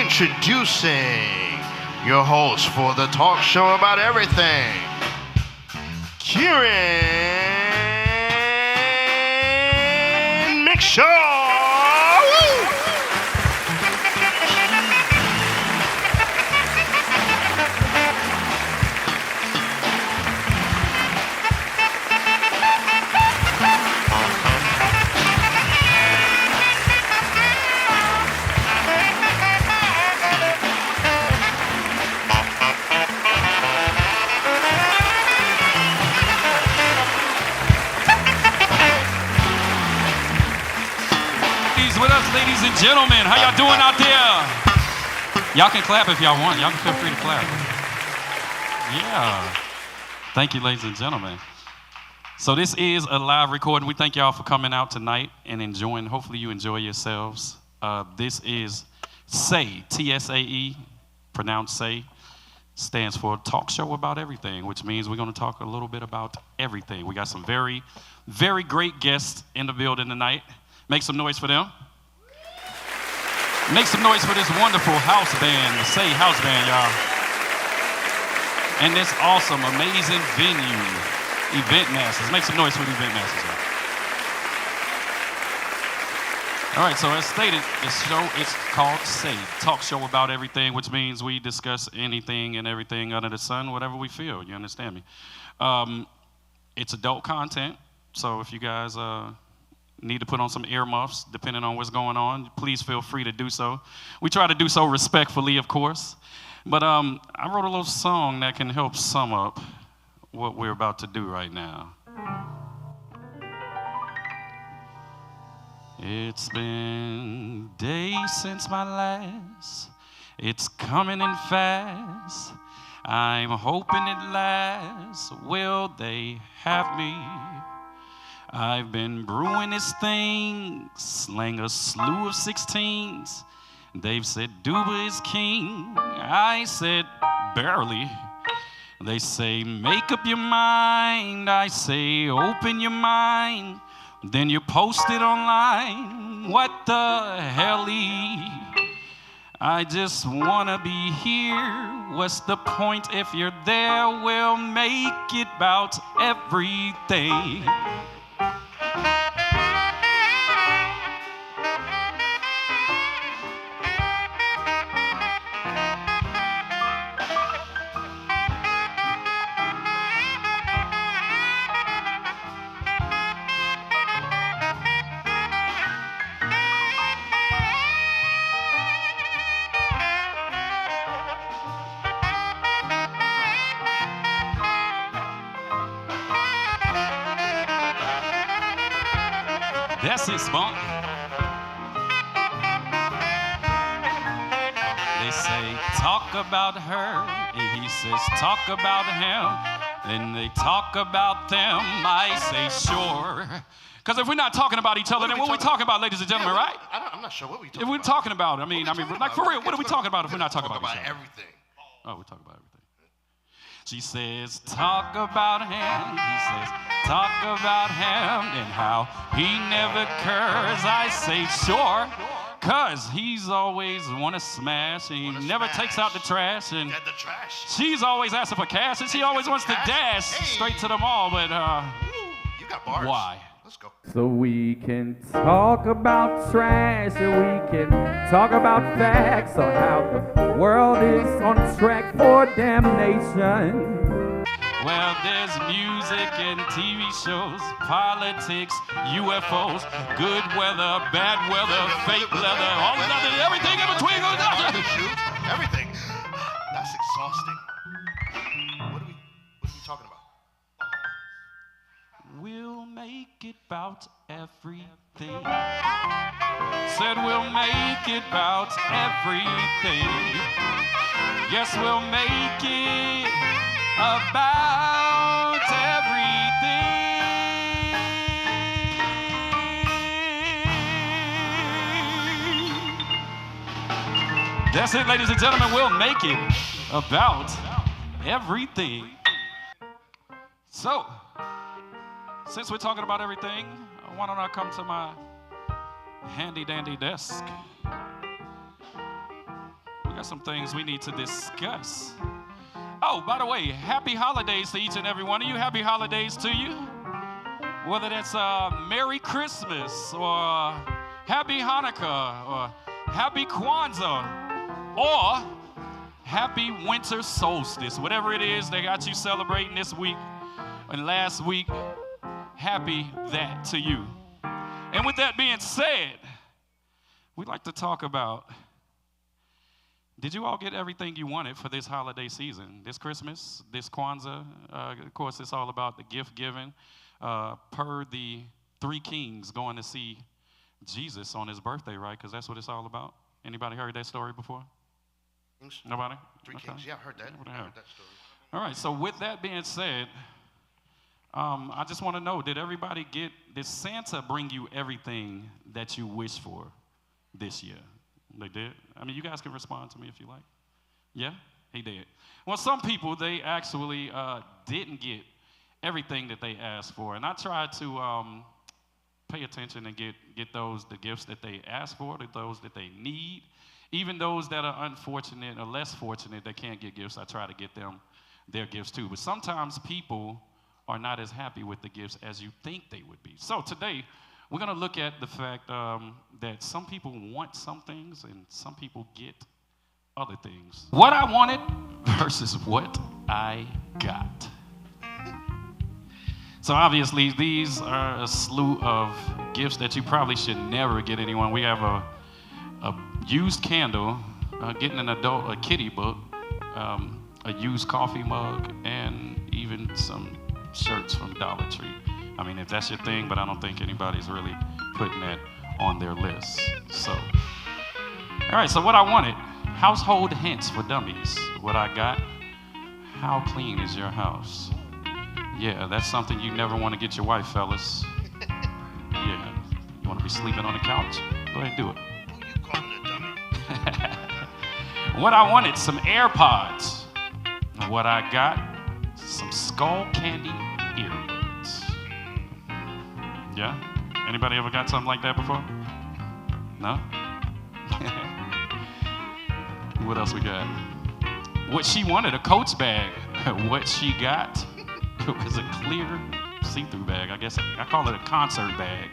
Introducing your host for the talk show about everything, Kyran Mixshaw. Ladies and gentlemen, how y'all doing out there? Y'all can clap if y'all want. Y'all can feel free to clap. Yeah. Thank you, ladies and gentlemen. So this is a live recording. We thank y'all for coming out tonight and enjoying. Hopefully you enjoy yourselves. This is TSAE, T-S-A-E, pronounced SAE, stands for Talk Show About Everything, which means we're going to talk a little bit about everything. We got some very, very great guests in the building tonight. Make some noise for them. Make some noise for this wonderful house band, the TSAE House Band, y'all. And this awesome, amazing venue, Event Masters. Make some noise for the Event Masters, y'all. All right, so as stated, this show is called TSAE, Talk Show About Everything, which means we discuss anything and everything under the sun, whatever we feel, you understand me? It's adult content, so if you guys need to put on some earmuffs, depending on what's going on, please feel free to do so. We try to do so respectfully, of course. But I wrote a little song that can help sum up what we're about to do right now. It's been days since my last. It's coming in fast. I'm hoping it lasts. Will they have me? I've been brewing this thing, slang a slew of 16s. They've said Duba is king. I said barely. They say make up your mind. I say open your mind. Then you post it online. What the hell-y? I just wanna be here. What's the point if you're there? We'll make it about everything. That's it, Spunk. They say, talk about her. And he says, talk about him. And they talk about them. I say, sure. Because if we're not talking about each other, then what are we talking about, ladies and gentlemen, right? I'm not sure what we're talking about. If we're talking about, I mean, like for real, what are we talking about if we're not talking about each other? Everything. Oh, we're talking about everything. She says, talk about him. He says, talk about him and how he never curves. I say, sure, because he's always want to smash and he never takes out the trash. And she's always asking for cash and she always wants to dash straight to the mall. But you got bars. Why? Let's go. So we can talk about trash and we can talk about facts on how the world is on track for damnation. Well, there's music and TV shows, politics, UFOs, good weather, bad weather, fake leather, all of that, everything in between goes out. Everything. That's exhausting. What are we talking about? We'll make it about everything. Said we'll make it about everything. Yes, we'll make it about everything. That's it, ladies and gentlemen. We'll make it about everything. So, since we're talking about everything, why don't I come to my handy dandy desk there's some things we need to discuss. Oh, by the way, happy holidays to each and every one of you. Happy holidays to you. Whether that's Merry Christmas or Happy Hanukkah or Happy Kwanzaa or Happy Winter Solstice. Whatever it is they got you celebrating this week and last week, happy that to you. And with that being said, we'd like to talk about, did you all get everything you wanted for this holiday season? This Christmas, this Kwanzaa? Of course, it's all about the gift giving. Per the three kings going to see Jesus on his birthday, right? Because that's what it's all about. Anybody heard that story before? Kings? Nobody? Three Okay. Kings. Yeah, I've heard that. I heard that story. All right, so with that being said, I just want to know, did Santa bring you everything that you wished for this year? They did? I mean, you guys can respond to me if you like. Yeah? He did. Well, some people, they actually didn't get everything that they asked for. And I tried to pay attention and get the gifts that they asked for, those that they need. Even those that are unfortunate or less fortunate that can't get gifts, I try to get them their gifts too. But sometimes people are not as happy with the gifts as you think they would be. So today, we're going to look at the fact that some people want some things and some people get other things. What I wanted versus what I got. So obviously, these are a slew of gifts that you probably should never get anyone. We have a used candle, getting an adult a kitty book, a used coffee mug, and even some shirts from Dollar Tree. I mean, if that's your thing, but I don't think anybody's really putting that on their list. So, all right, so what I wanted, household hints for dummies. What I got, how clean is your house? Yeah, that's something you never want to get your wife, fellas. Yeah, you want to be sleeping on the couch? Go ahead and do it. Who you calling a dummy? What I wanted, some AirPods. What I got, some skull candy earbuds. Yeah? Anybody ever got something like that before? No? What else we got? What she wanted, a Coach bag. What she got was a clear see-through bag. I guess I call it a concert bag.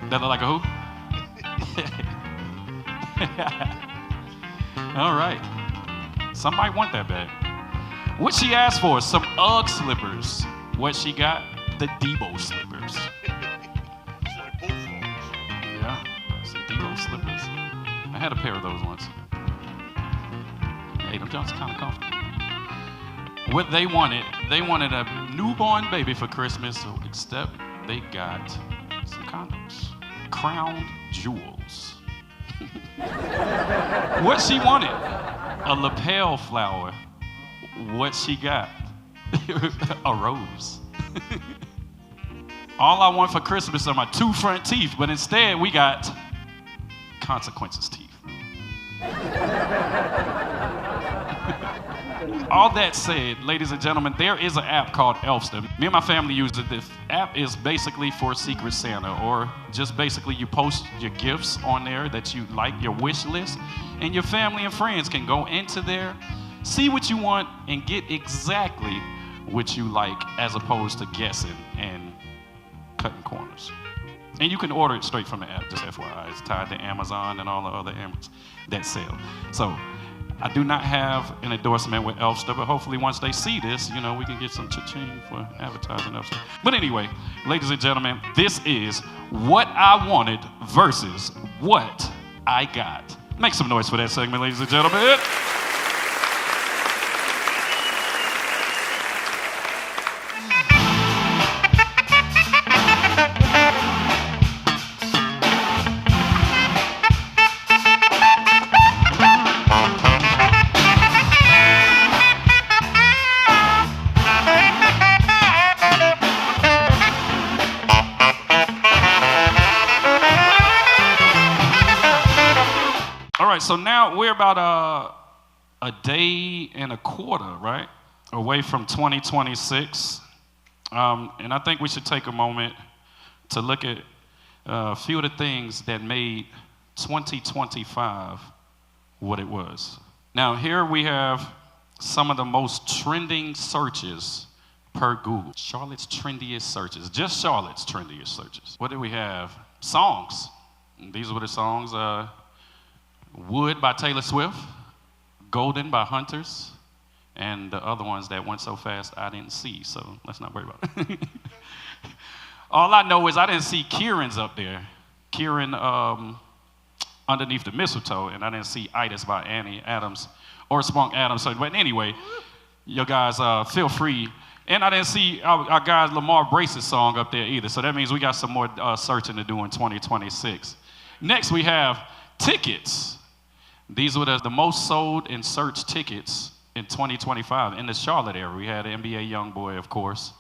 That look like a who? All right. Somebody want that bag. What she asked for, some UGG slippers. What she got, the Debo slippers. Yeah, some Debo slippers. I had a pair of those once. Hey, them Jones kind of comfortable. What they wanted a newborn baby for Christmas, except they got some condoms. Crown jewels. What she wanted, a lapel flower. What she got, a rose. All I want for Christmas are my 2 front teeth, but instead we got consequences teeth. All that said, ladies and gentlemen, there is an app called Elfster. Me and my family use it. This app is basically for Secret Santa, or just basically you post your gifts on there that you like, your wish list, and your family and friends can go into there, see what you want, and get exactly what you like, as opposed to guessing and cutting corners. And you can order it straight from the app, just FYI. It's tied to Amazon and all the other apps that sell. So I do not have an endorsement with Elfster, but hopefully once they see this, we can get some cha-ching for advertising Elfster. But anyway, ladies and gentlemen, this is what I wanted versus what I got. Make some noise for that segment, ladies and gentlemen. So now we're about a day and a quarter, right, away from 2026. And I think we should take a moment to look at a few of the things that made 2025 what it was. Now here we have some of the most trending searches per Google. Charlotte's trendiest searches, just Charlotte's trendiest searches. What do we have? Songs. These were the songs. Wood by Taylor Swift, Golden by Hunters, and the other ones that went so fast I didn't see, so let's not worry about it. All I know is I didn't see Kyran's up there. Kyran, Underneath the Mistletoe, and I didn't see Itis by Annie Adams or Spunk Adams. So, but anyway, you guys feel free. And I didn't see our guys Lamar Brace's song up there either. So that means we got some more searching to do in 2026. Next we have tickets. These were the most sold and searched tickets in 2025 in the Charlotte area. We had NBA Youngboy, of course.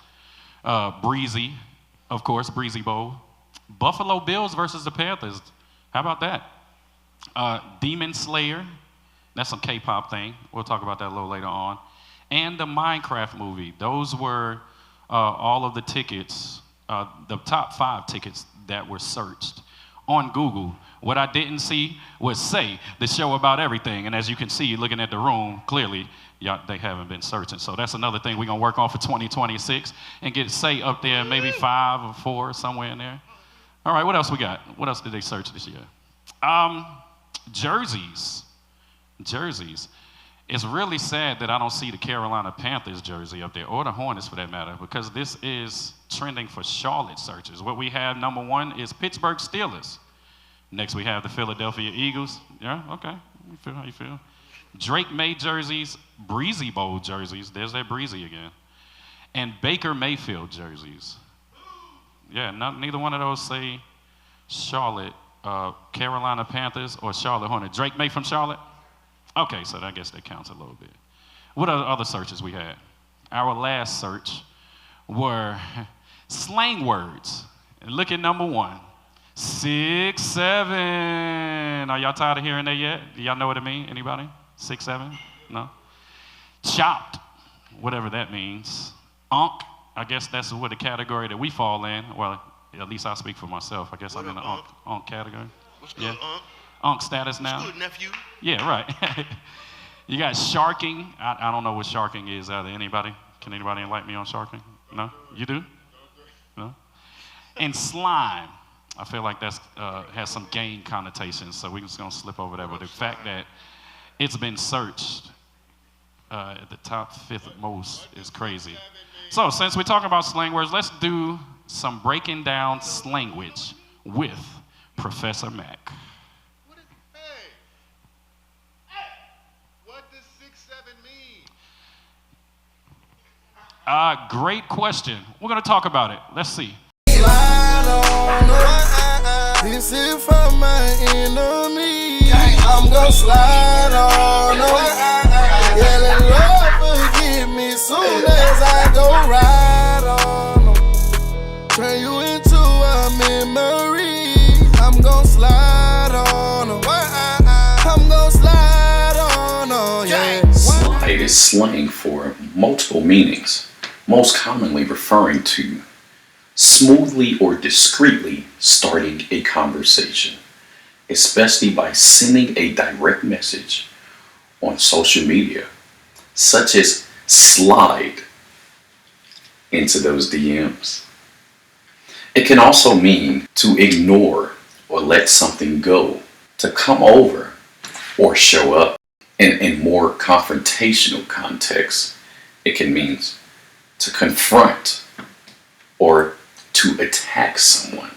WRIZZY, of course, Breezy Bowl. Buffalo Bills versus the Panthers. How about that? Demon Slayer. That's some K-pop thing. We'll talk about that a little later on. And the Minecraft movie. Those were all of the tickets, the top 5 tickets that were searched on Google. What I didn't see was Say, the show about everything. And as you can see, looking at the room, clearly, they haven't been searching. So that's another thing we're going to work on for 2026 and get Say up there, maybe 5 or 4, somewhere in there. All right, what else we got? What else did they search this year? Jerseys. Jerseys. It's really sad that I don't see the Carolina Panthers jersey up there, or the Hornets for that matter, because this is trending for Charlotte searches. What we have, number 1, is Pittsburgh Steelers. Next, we have the Philadelphia Eagles. Yeah, okay. You feel how you feel? Drake May jerseys, Breezy Bowl jerseys. There's that Breezy again. And Baker Mayfield jerseys. Yeah, neither one of those say Charlotte, Carolina Panthers, or Charlotte Hornets. Drake May from Charlotte? Okay, so I guess that counts a little bit. What are the other searches we had? Our last search were slang words. And look at number 1. 6, 7. Are y'all tired of hearing that yet? Do y'all know what it means? Anybody? 6, 7? No? Chopped, whatever that means. Unk, I guess that's what the category that we fall in. Well, at least I speak for myself. I guess I'm in the unk category. What's good, yeah. Unk? Unk status now. What's good, nephew? Yeah, right. You got sharking. I don't know what sharking is either. Anybody? Can anybody enlighten me on sharking? No? You do? No? And slime. I feel like that's has some gang connotations, so we're just going to slip over that. But the fact that it's been searched at the top 5th most is crazy. So since we're talking about slang words, let's do some breaking down slanguage with Professor Mac. What does 6, 7 mean? Great question. We're going to talk about it. Let's see. This is for my enemy. I'm gonna slide on them. Yeah, Lord forgive me soon as I go ride on them. Turn you into a memory. I'm gonna slide on them. I'm gonna slide on them. Yeah. Slide is slang for multiple meanings, most commonly referring to smoothly or discreetly starting a conversation, especially by sending a direct message on social media, such as slide into those DMs. It can also mean to ignore or let something go, to come over or show up. In more confrontational contexts, it can mean to confront or to attack someone.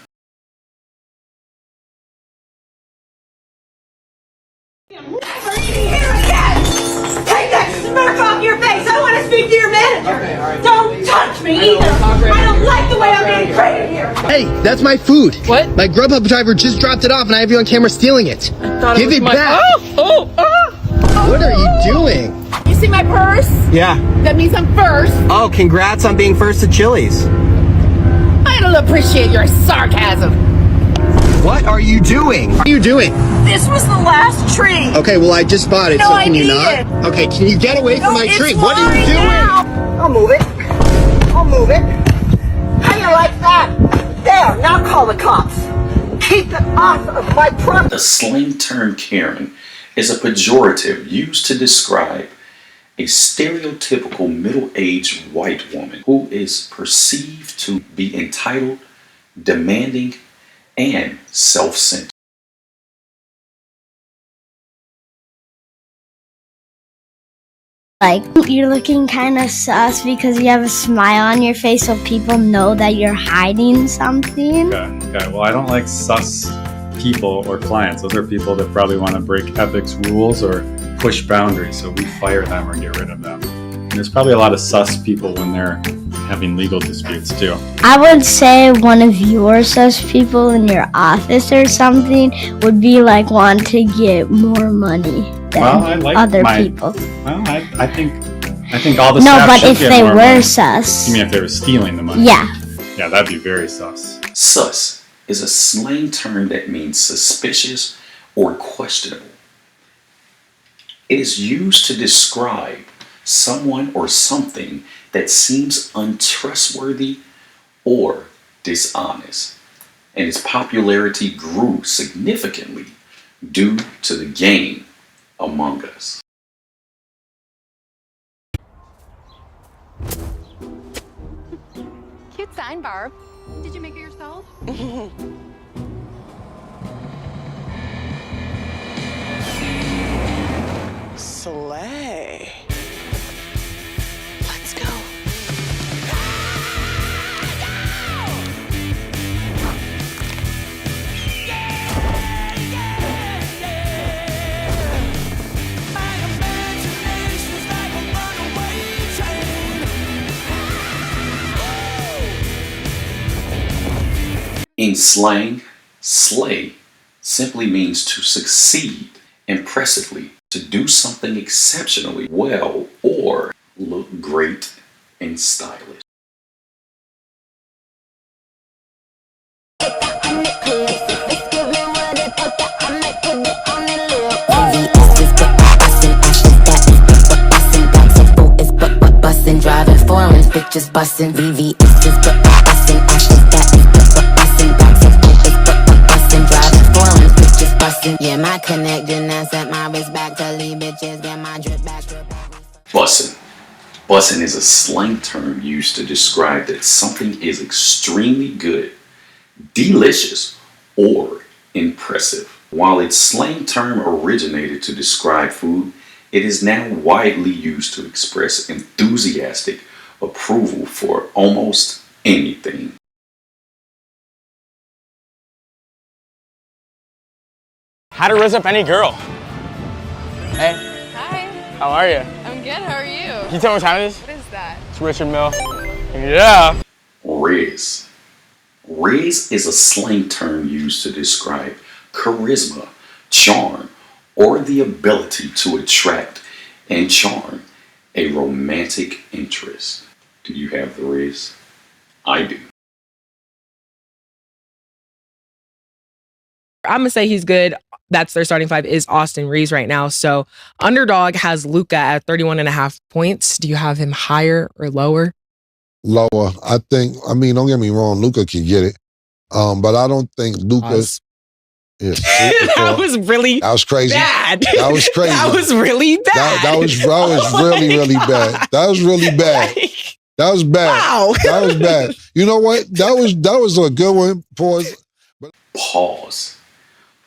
Take that smirk off your face. I want to speak to your manager. Okay, all right. Don't touch me either. I don't like the way I'm being treated here. Hey, that's my food. What? My Grubhub driver just dropped it off and I have you on camera stealing it. Give it back. What are you doing? You see my purse? Yeah. That means I'm first. Oh, congrats on being first to Chili's. I don't appreciate your sarcasm. What are you doing? What are you doing? This was the last tree. Okay, well, I just bought it, No, so I can you need not? it. Okay, can you get away from my tree? It's What are you mine doing? now. I'll move it. I'll move it. How you like that? There, now call the cops. Keep it off of my property. The slang term Karen is a pejorative used to describe a stereotypical middle-aged white woman who is perceived to be entitled, demanding, and self-centered. Like, you're looking kind of sus because you have a smile on your face so people know that you're hiding something. Okay. Well, I don't like sus people or clients. Those are people that probably want to break ethics rules or push boundaries, so we fire them or get rid of them. And there's probably a lot of sus people when they're having legal disputes too. I would say one of your sus people in your office or something would be like want to get more money than other people. Well, I think all the no, staff but should if get they more were money. sus. You mean if they were stealing the money? Yeah. Yeah, that'd be very sus. Sus is a slang term that means suspicious or questionable. It is used to describe someone or something that seems untrustworthy or dishonest, and its popularity grew significantly due to the game Among Us. Cute sign, Barb. Did you make it yourself? Slay. Let's go. In slang, slay simply means to succeed impressively, to do something exceptionally well, or look great and stylish. Driving foreign, bitches bustin' VVS's, but bustin' ashes, that is bustin' backs and bustin' driving foreign, bitches bustin'. Yeah, my connecting I sent my wrist back to leave bitches, get my drip back. Bussin'. Bussin' is a slang term used to describe that something is extremely good, delicious, or impressive. While its slang term originated to describe food, it is now widely used to express enthusiastic approval for almost anything. How to rizz up any girl. Hey. Hi. How are you? I'm good. How are you? Can you tell me what time it is? What is that? It's Richard Mill. Yeah. Rizz. Rizz is a slang term used to describe charisma, charm, or the ability to attract and charm a romantic interest. Do you have the Rizz? I do. I'm gonna say he's good. That's their starting five is Austin Reeves right now. So underdog has Luca at 31.5 points. Do you have him higher or lower? Lower. I mean, don't get me wrong, Luca can get it. But I don't think Luca's. Yeah, that was really that was crazy. Bad. That was crazy. That was really bad. That was really bad. That was really bad. That was bad. Wow. That was bad. You know what? That was a good one. Pause. Pause.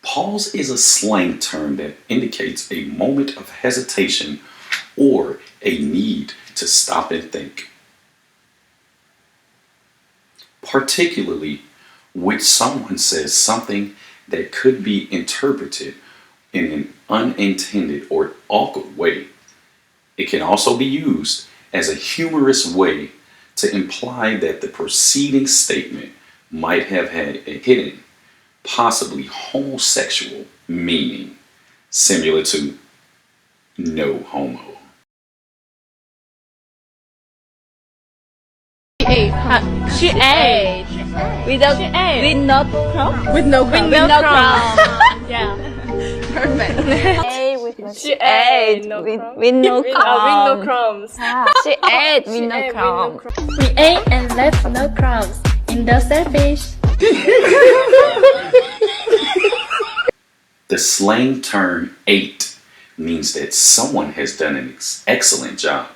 Pause is a slang term that indicates a moment of hesitation or a need to stop and think. Particularly when someone says something that could be interpreted in an unintended or awkward way. It can also be used as a humorous way to imply that the preceding statement might have had a hidden, possibly homosexual meaning, similar to no homo. She ate. With no crumb? With no crumb. Yeah. Perfect. She ate with no crumbs. She ate with no crumbs. We ate and left no crumbs in the selfish. The slang term ate means that someone has done an excellent job,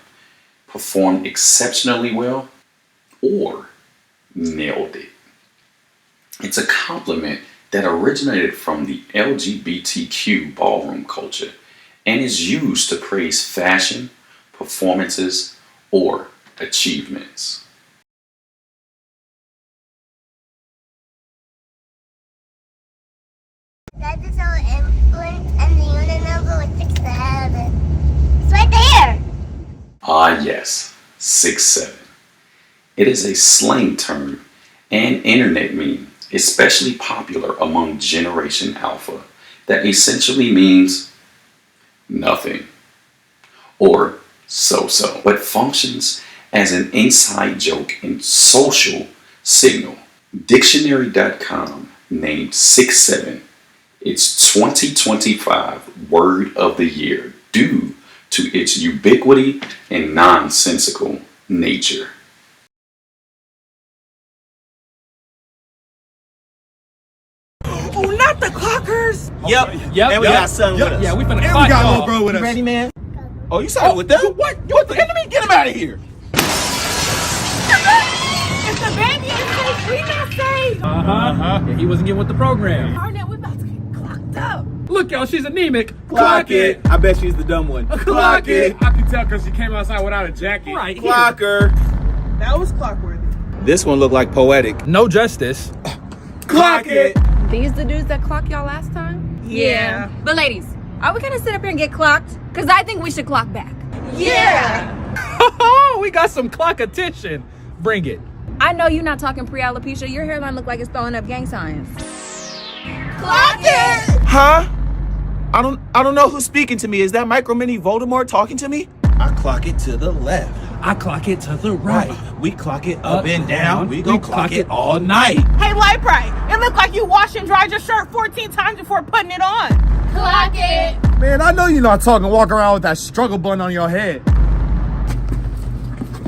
performed exceptionally well, or nailed it. It's a compliment that originated from the LGBTQ ballroom culture and is used to praise fashion, performances, or achievements. That's its own influence, and the unit number was 6-7. It's right there! Ah yes, 6-7. It is a slang term and internet meme, especially popular among Generation Alpha, that essentially means nothing or so-so, but functions as an inside joke and social signal. Dictionary.com named 6-7 its 2025 word of the year due to its ubiquity and nonsensical nature. Oh, not the clockers! Yep. And we got son with us. Yeah, we finna and clock we got y'all. little bro with us. You ready, man? Oh, you sided with them? What? You want the enemy? Get him out of here. If the baby is safe, we not safe. Yeah, he wasn't getting with the program. Arnett, we about to get clocked up. Look, y'all, she's anemic. Clock it. I bet she's the dumb one. Clock it. I can tell because she came outside without a jacket. Right. Clocker. That was clockworthy. This one looked like poetic. No justice. Clock it. These the dudes that clocked y'all last time? Yeah. But ladies, are we gonna sit up here and get clocked? Because I think we should clock back. Yeah. We got some clock attention. Bring it. I know you're not talking pre-alopecia. Your hairline look like it's throwing up gang signs. Clock it! Huh? I don't know who's speaking to me. Is that Micro Mini Voldemort talking to me? I clock it to the left. I clock it to the right. We clock it up and down. We gon' clock it all night. Hey, Light Bright, it looked like you washed and dried your shirt 14 times before putting it on. Clock it. Man, I know you're not talking walk around with that struggle bun on your head.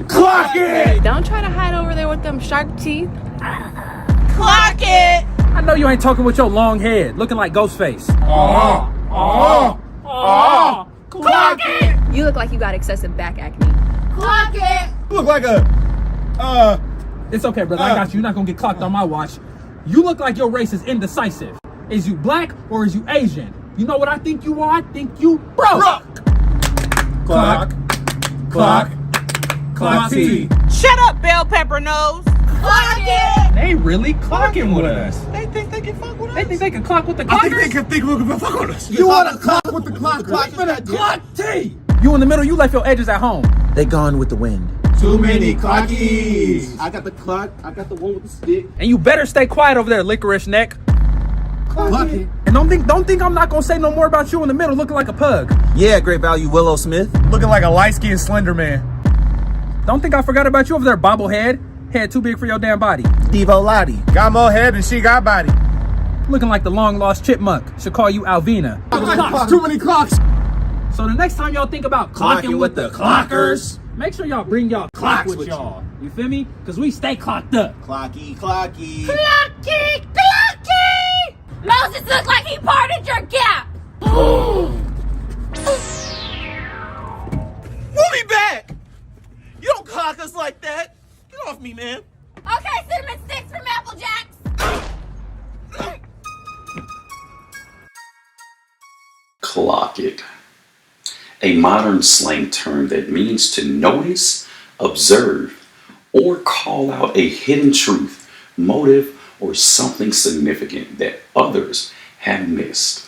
Clock it! Don't try to hide over there with them sharp teeth. Clock it! I know you ain't talking with your long head, looking like Ghostface. Clock it! You look like you got excessive back acne. Clock it. You look like It's okay, brother. I got you. You're not gonna get clocked on my watch. You look like your race is indecisive. Is you black or is you Asian? You know what I think you are? I think you broke. Clock. T. Shut up, bell pepper nose. Clock it. They really clocking with us. They think they can fuck with us. They think they can clock with the I think clockers? they can think we can fuck with us. You wanna clock with the clock? Clock T. You in the middle, you left your edges at home. They gone with the wind. Too many clockies. I got the clock. I got the one with the stick. And you better stay quiet over there, licorice neck. Clock it. And don't think I'm not gonna say no more about you in the middle looking like a pug. Yeah, great value, Willow Smith. Looking like a light-skinned Slender Man. Don't think I forgot about you over there, bobblehead. Head too big for your damn body. Devo Lottie. Got more head than she got body. Looking like the long-lost chipmunk. Should call you Alvina. Too many clocks. So the next time y'all think about clocking with the clockers, make sure y'all bring y'all clocks with y'all. You feel me? Because we stay clocked up. Clocky. Clocky. Clocky. Moses looked like he parted your gap. We'll be back. You don't clock us like that. Get off me, man. Okay, cinnamon sticks from Apple Jacks. Clock it. A modern slang term that means to notice, observe, or call out a hidden truth, motive, or something significant that others have missed.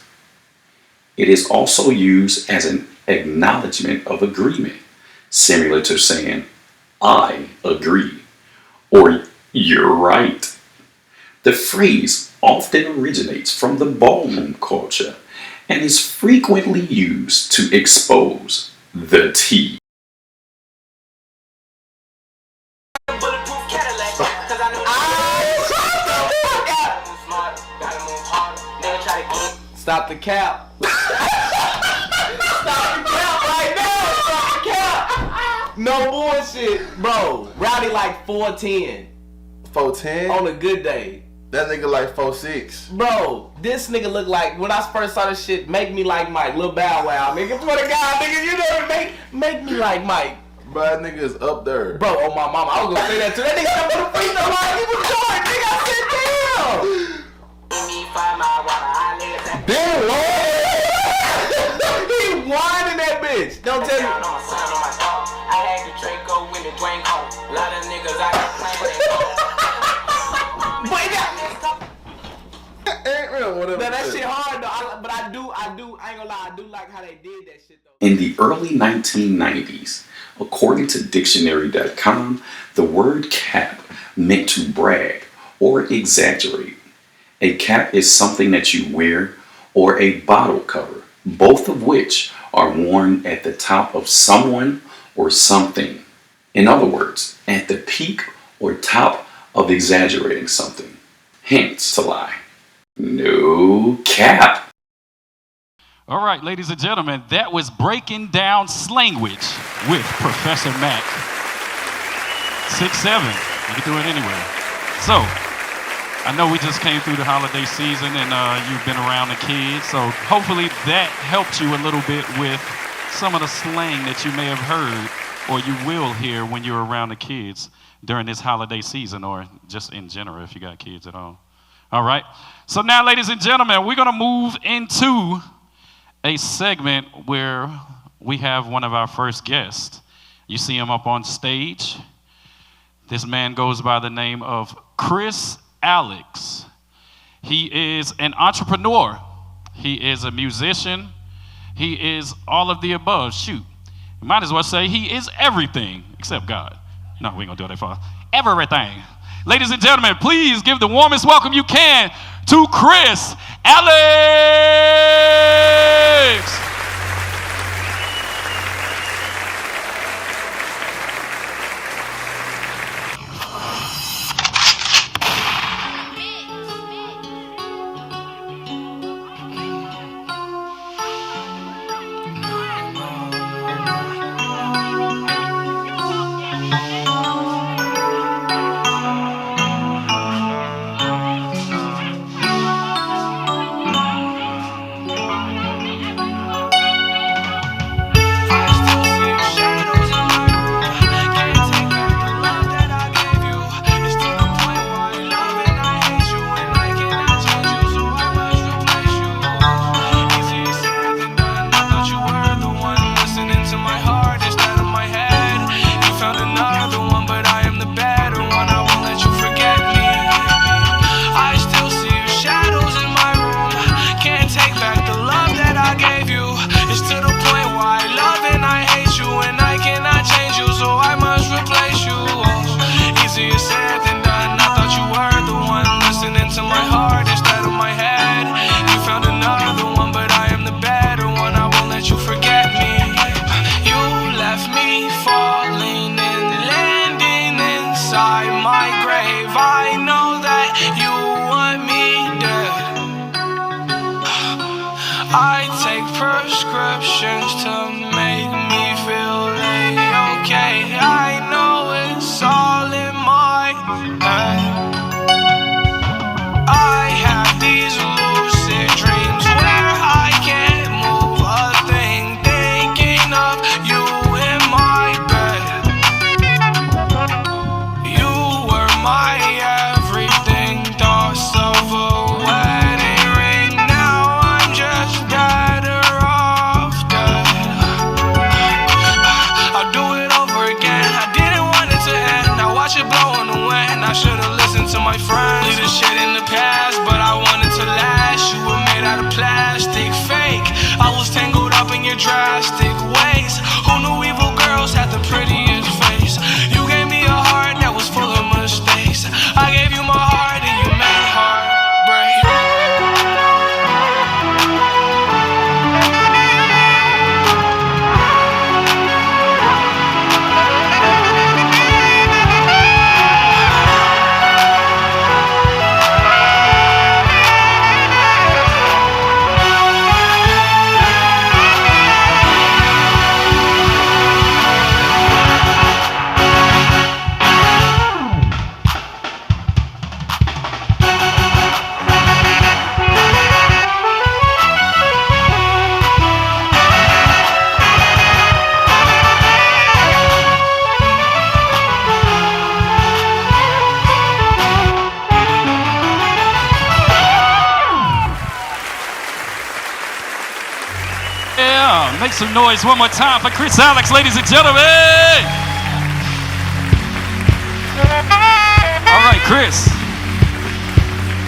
It is also used as an acknowledgement of agreement, similar to saying, I agree, or you're right. The phrase often originates from the ballroom culture and is frequently used to expose the tea. Stop the cap. Stop the cap right now. Stop the cap. No bullshit, bro. Rowdy like 410. 410? On a good day. That nigga like 4'6". Bro, this nigga look like, when I first saw this shit, make me like Mike, Lil Bow Wow, nigga. Swear to God, nigga, you know, make me like Mike. Bro, that nigga is up there. Bro, oh my mama, I was gonna say that too. That nigga up on the free throw line, he was short, nigga. I said, damn. Damn, Lord. He whining that bitch. Don't tell me. I had the Draco with the Dwayne Cole. A lot of niggas I got that shit hard though, but I ain't gonna lie, I do like how they did that shit though. In the early 1990s, according to dictionary.com, the word cap meant to brag or exaggerate. A cap is something that you wear or a bottle cover, both of which are worn at the top of someone or something. In other words, at the peak or top of exaggerating something. Hence, to lie. No cap. All right, ladies and gentlemen, that was Breaking Down Slangwich with Professor Mac. 6'7". You can do it anywhere. So, I know we just came through the holiday season and you've been around the kids, so hopefully that helped you a little bit with some of the slang that you may have heard or you will hear when you're around the kids during this holiday season or just in general if you got kids at all. All right. So now, ladies and gentlemen, we're going to move into a segment where we have one of our first guests. You see him up on stage. This man goes by the name of Chris Alex. He is an entrepreneur. He is a musician. He is all of the above. Shoot. You might as well say he is everything except God. No, we ain't going to do that for everything. Ladies and gentlemen, please give the warmest welcome you can to Chris Alex. Drastic ways. Who knew evil girls had the prettiest face? You gave me a heart that was full of mistakes. I gave you my heart and you made heartbreak. Make some noise one more time for Chris Alex, ladies and gentlemen. All right, Chris.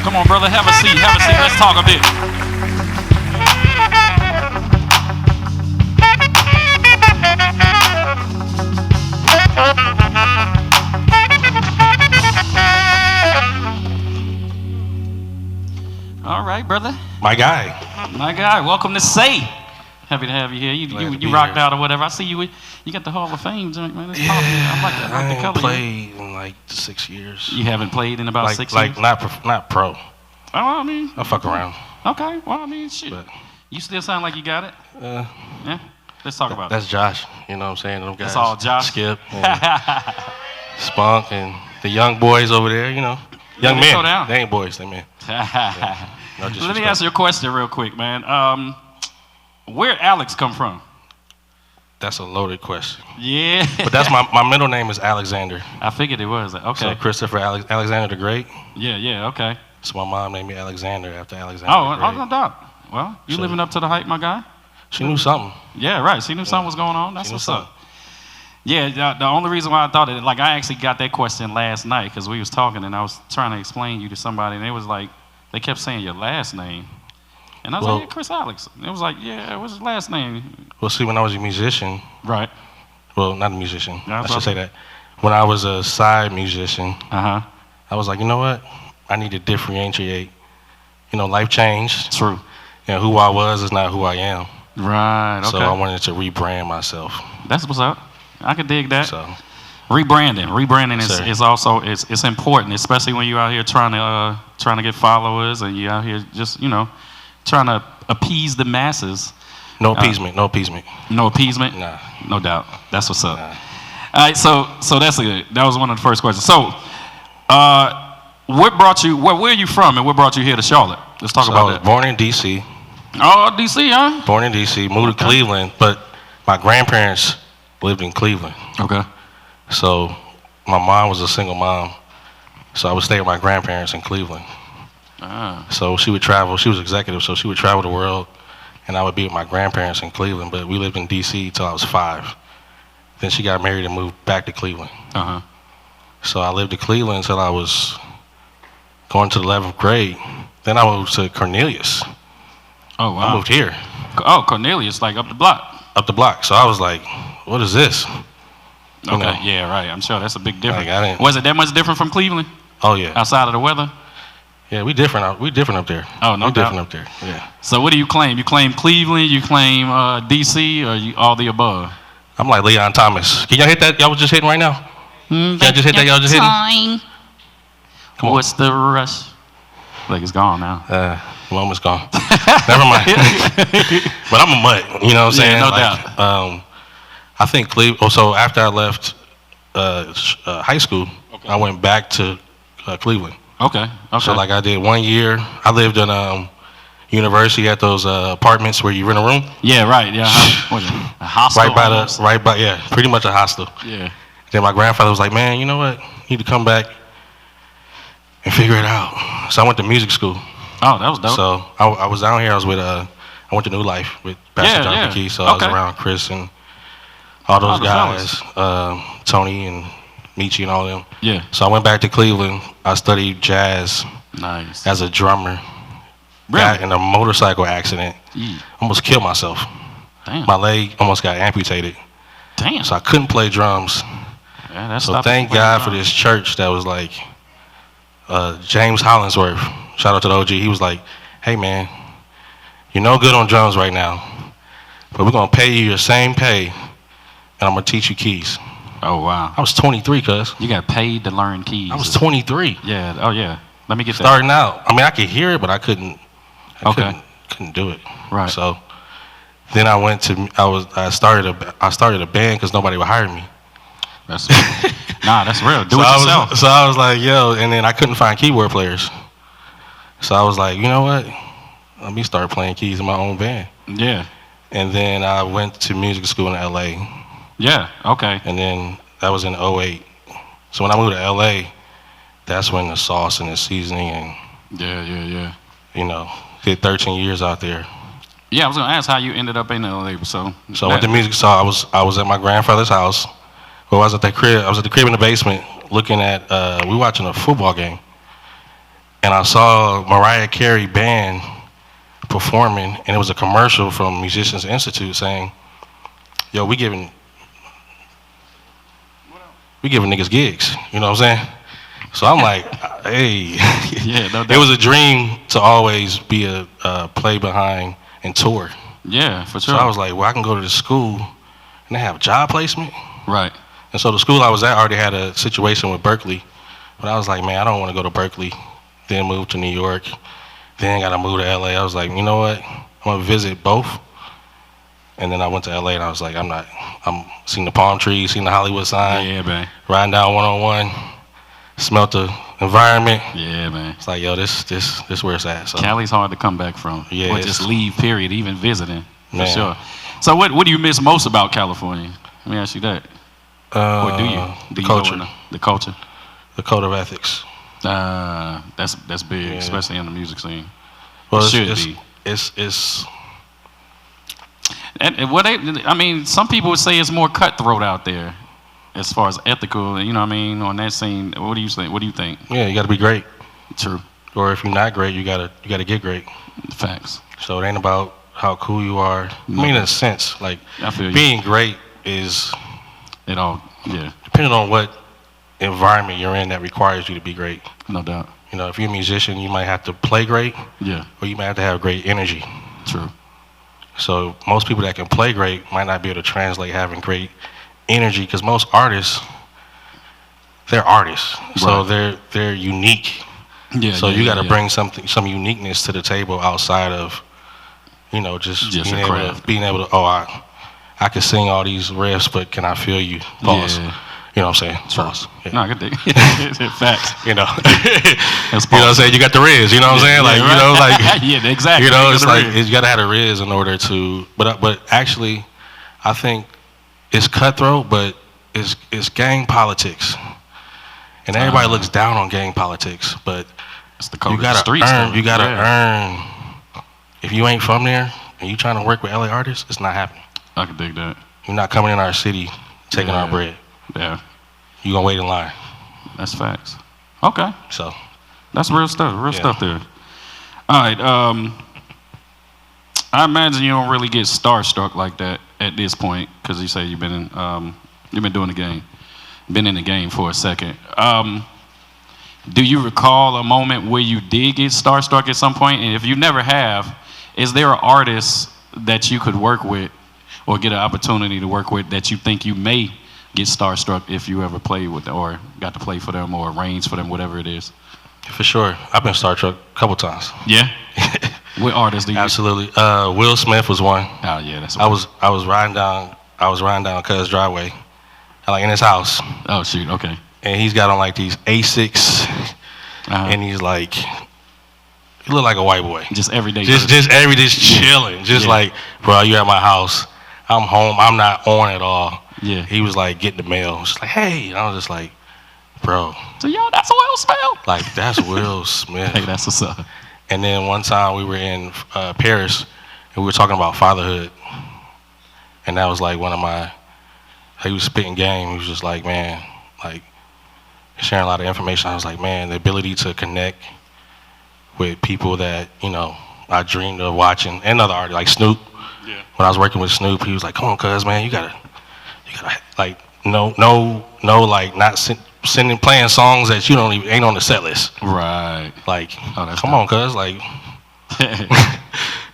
Come on, brother. Have a seat. Have a seat. Let's talk a bit. All right, brother. My guy. My guy. Welcome to TSAE. Happy to have you here. You rocked out or whatever. I see you. You got the Hall of Fame joint, man. Yeah, I like that. I haven't played in like 6 years. You haven't played in about 6 years? Like not pro. Oh, I mean. I fuck around. Okay. Well, I mean, shit. But you still sound like you got it. Yeah. Let's talk about that's Josh. You know what I'm saying? Them guys. That's all Josh. Skip. Spunk and the young boys over there. You know, young men. They ain't boys. They men. Let me ask you a question real quick, man. Where'd Alex come from? That's a loaded question. Yeah. But that's my middle name is Alexander. I figured it was. Okay. So Christopher Alexander the Great. Yeah, okay. So my mom named me Alexander after Alexander the Great. Oh, no doubt. Well, you living up to the hype, my guy? She knew something. Yeah, right. She knew something was going on. That's what's up. Yeah, the only reason why I thought it, like I actually got that question last night because we was talking and I was trying to explain you to somebody and it was like, they kept saying your last name. And I was like, yeah, Chris Alex. And it was like, yeah, what's his last name? Well, see, when I was a musician. Right. Well, not a musician. I should say that. When I was a side musician, I was like, you know what? I need to differentiate. You know, life changed. True. You know, who I was is not who I am. Right, okay. So I wanted to rebrand myself. That's what's up. I could dig that. So. Rebranding is also it's important, especially when you're out here trying to get followers and you're out here just trying to appease the masses. No appeasement. No appeasement. No appeasement. Nah. No doubt. That's what's up. Nah. All right. So that's it. That was one of the first questions. So, what brought you? Where are you from, and what brought you here to Charlotte? Let's talk about that. I was born in D.C. Oh, D.C., huh? Born in D.C. Moved to Cleveland, but my grandparents lived in Cleveland. Okay. So my mom was a single mom, so I would stay with my grandparents in Cleveland. So she would travel. She was executive, so she would travel the world, and I would be with my grandparents in Cleveland. But we lived in D.C. till I was 5. Then she got married and moved back to Cleveland. So I lived in Cleveland until I was going to the 11th grade. Then I moved to Cornelius. Oh, wow. I moved here. Oh, Cornelius, like up the block. Up the block. So I was like, what is this? Okay, yeah, right. I'm sure that's a big difference. Was it that much different from Cleveland? Oh, yeah. Outside of the weather? Yeah, we different up there. Oh, no doubt. Different up there, yeah. So what do you claim? You claim Cleveland, you claim D.C., or all the above? I'm like Leon Thomas. Can y'all hit that? Y'all was just hitting right now? Can y'all just hit that? Y'all just hitting? Come on. What's the rush? Like it's gone now. The moment's gone. Never mind. But I'm a mutt, you know what I'm saying? Yeah, no doubt. I think Cleveland. So after I left high school, I went back to Cleveland. Okay. So like I did 1 year. I lived in university at those apartments where you rent a room. Yeah, right. Yeah. A hostel. Yeah, pretty much a hostel. Yeah. Then my grandfather was like, man, you know what? You need to come back and figure it out. So I went to music school. Oh, that was dope. So I was down here. I was with I went to New Life with Pastor John McKee. So I was around Chris and all those guys, Tony and Michi and all of them. Yeah. So I went back to Cleveland. I studied jazz. Nice. As a drummer. Really? Got in a motorcycle accident. Almost killed myself. Damn. My leg almost got amputated. Damn. So I couldn't play drums. Yeah, that's so thank God for this church that was like James Hollingsworth. Shout out to the OG. He was like, hey man, you're no good on drums right now, but we're gonna pay you your same pay, and I'm gonna teach you keys. Oh wow. I was 23, cuz. You got paid to learn keys. I was 23. Yeah. Oh yeah. Let me get that. Starting out. I mean, I could hear it, but I couldn't do it. Right. So then I went to I started a band because nobody would hire me. That's real. Do it yourself. So I was like, yo, and then I couldn't find keyboard players. So I was like, you know what? Let me start playing keys in my own band. Yeah. And then I went to music school in LA. Yeah, okay. And then that was in 2008. So when I moved to LA, that's when the sauce and the seasoning and yeah. You know, did 13 years out there. Yeah, I was gonna ask how you ended up in LA. So with the music, so I was at my grandfather's house. Well, I was at the crib. I was at the crib in the basement looking at. We watching a football game, and I saw Mariah Carey band performing, and it was a commercial from Musicians Institute saying, "Yo, we giving niggas gigs." You know what I'm saying? So I'm like, hey, yeah, no doubt. It was a dream to always be a play behind and tour. Yeah, for sure. So I was like, well, I can go to the school and they have job placement. Right. And so the school I was at already had a situation with Berkeley, but I was like, man, I don't want to go to Berkeley, then move to New York, then got to move to LA. I was like, you know what? I'm gonna visit both. And then I went to LA and I was like, I'm seeing the palm trees, seeing the Hollywood sign. Yeah, man. Riding down 101, smelt the environment. Yeah, man. It's like, yo, this where it's at. So. Cali's hard to come back from. Yeah. Or just leave, period, even visiting. For Man. sure. So what do you miss most about California? Let me ask you that. Or do you? The culture. The culture? The code of ethics. That's big, especially in the music scene. Well, it should be. It's And what I mean, some people would say it's more cutthroat out there, as far as ethical. You know what I mean? On that scene, what do you think? What do you think? Yeah, you got to be great. True. Or if you're not great, you gotta get great. Facts. So it ain't about how cool you are. I mean, in a sense, like I feel you. being great is it all. Yeah. Depending on what environment you're in that requires you to be great. No doubt. You know, if you're a musician, you might have to play great. Yeah. Or you might have to have great energy. True. So most people that can play great might not be able to translate having great energy, because most artists, they're artists. So they're unique. Yeah. So you got to bring some uniqueness to the table outside of, you know, just being able to I can sing all these riffs, but can I feel you? Pause. Yeah. You know what I'm saying? Pause. Yeah. No, I get that. Facts. You know. You know what I'm saying? You got the Riz, you know what I'm saying? Like, you know, like yeah, exactly. You know, it's like you gotta have the Riz in order to but actually I think it's cutthroat, but it's gang politics. And everybody looks down on gang politics, but it's the code you gotta of the streets, earn. You gotta earn. If you ain't from there and you trying to work with LA artists, it's not happening. I can dig that. You're not coming in our city taking our bread. Yeah. You gonna wait in line. That's facts. Okay. So that's real stuff. Real stuff there. All right. I imagine you don't really get starstruck like that at this point, because you say you've been doing the game, been in the game for a second. Do you recall a moment where you did get starstruck at some point? And if you never have, is there an artist that you could work with or get an opportunity to work with that you think you may get starstruck if you ever played with them or got to play for them or arrange for them, whatever it is? For sure. I've been starstruck a couple times. Yeah? What artists do you? Absolutely. Will Smith was one. Oh yeah, that's I was riding down Cuz driveway, like in his house. Oh shoot, okay. And he's got on like these Asics, and he's like, he look like a white boy. Just everyday. Just chilling. Just like, bro, you at my house. I'm home. I'm not on at all. Yeah. He was like getting the mail. Just like, hey. And I was just like, bro. So yo, that's Will Smith. Like, that's Will Smith. Hey, that's what's up. And then one time we were in Paris, and we were talking about fatherhood. And that was like one of my, he was spitting game. He was just like, man, like sharing a lot of information. I was like, man, the ability to connect with people that, you know, I dreamed of watching, and other artists like Snoop. Yeah. When I was working with Snoop, he was like, come on, cuz, man, you gotta like, no, like not playing songs that you don't even, ain't on the set list. Right. Like, come on, cuz, like,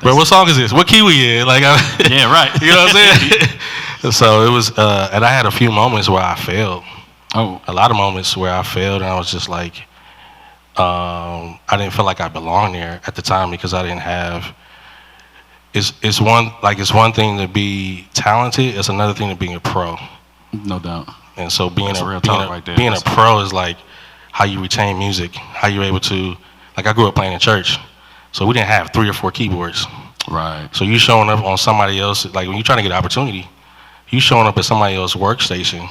bro, what song is this? What key we in? Like, yeah, right. You know what I'm saying? So it was, and I had a few moments where I failed. Oh. A lot of moments where I failed, and I was just like, I didn't feel like I belonged there at the time, because I didn't have. It's one thing to be talented. It's another thing to being a pro. No doubt. And so being a being a pro is like how you retain music, how you're able to. Like, I grew up playing in church, so we didn't have 3 or 4 keyboards. Right. So you showing up on somebody else, like when you're trying to get an opportunity, you showing up at somebody else's workstation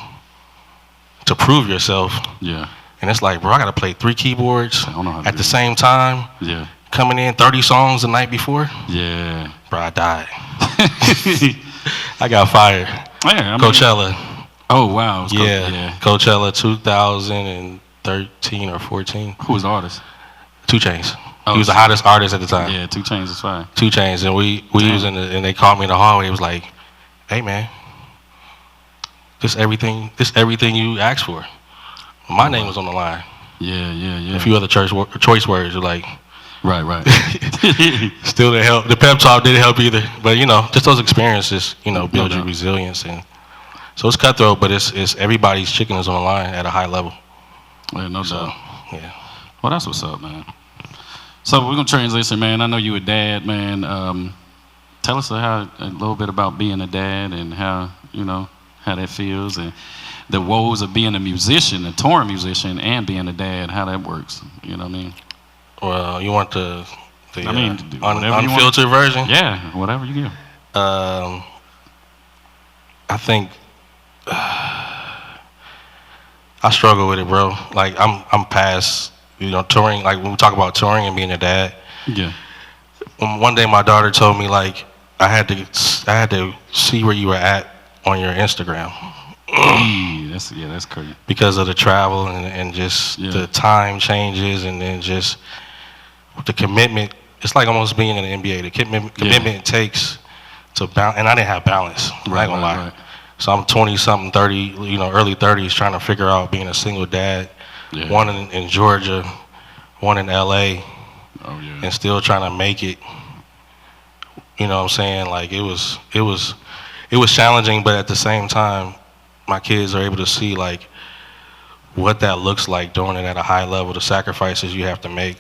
to prove yourself. Yeah. And it's like, bro, I gotta play 3 keyboards at the same time. Yeah. coming in 30 songs the night before. Yeah. Bro, I died. I got fired. Yeah, Coachella. Oh, wow. Yeah. Coachella 2013 or 14. Who was the artist? 2 Chainz. Oh, He was the hottest artist at the time. Yeah, 2 Chainz is fine. 2 Chainz, and we was in and they called me in the hallway. It was like, hey man, this everything you asked for. My name was on the line. Yeah. A few other choice words were like, right. Still didn't help. The pep talk didn't help either. But just those experiences, build your resilience, and so it's cutthroat. But it's everybody's chicken is on the line at a high level. Yeah, no doubt. Yeah. Well, that's what's up, man. So we're gonna transition, man. I know you a dad, man. Tell us a little bit about being a dad and how that feels, and the woes of being a musician, a touring musician, and being a dad. How that works. You know what I mean? Well, you want the unfiltered version? Yeah, whatever you give. I think I struggle with it, bro. Like I'm past, touring. Like when we talk about touring and being a dad. Yeah. One day my daughter told me like I had to see where you were at on your Instagram. That's crazy. Because of the travel and just the time changes, and then just the commitment. It's like almost being in the NBA. The commitment it takes to balance, and I didn't have balance. I'm not gonna lie. So I'm 20-something, 30, early 30s, trying to figure out being a single dad. Yeah. One in Georgia, one in LA, and still trying to make it. You know what I'm saying? Like it was challenging, but at the same time, my kids are able to see like what that looks like doing it at a high level, the sacrifices you have to make.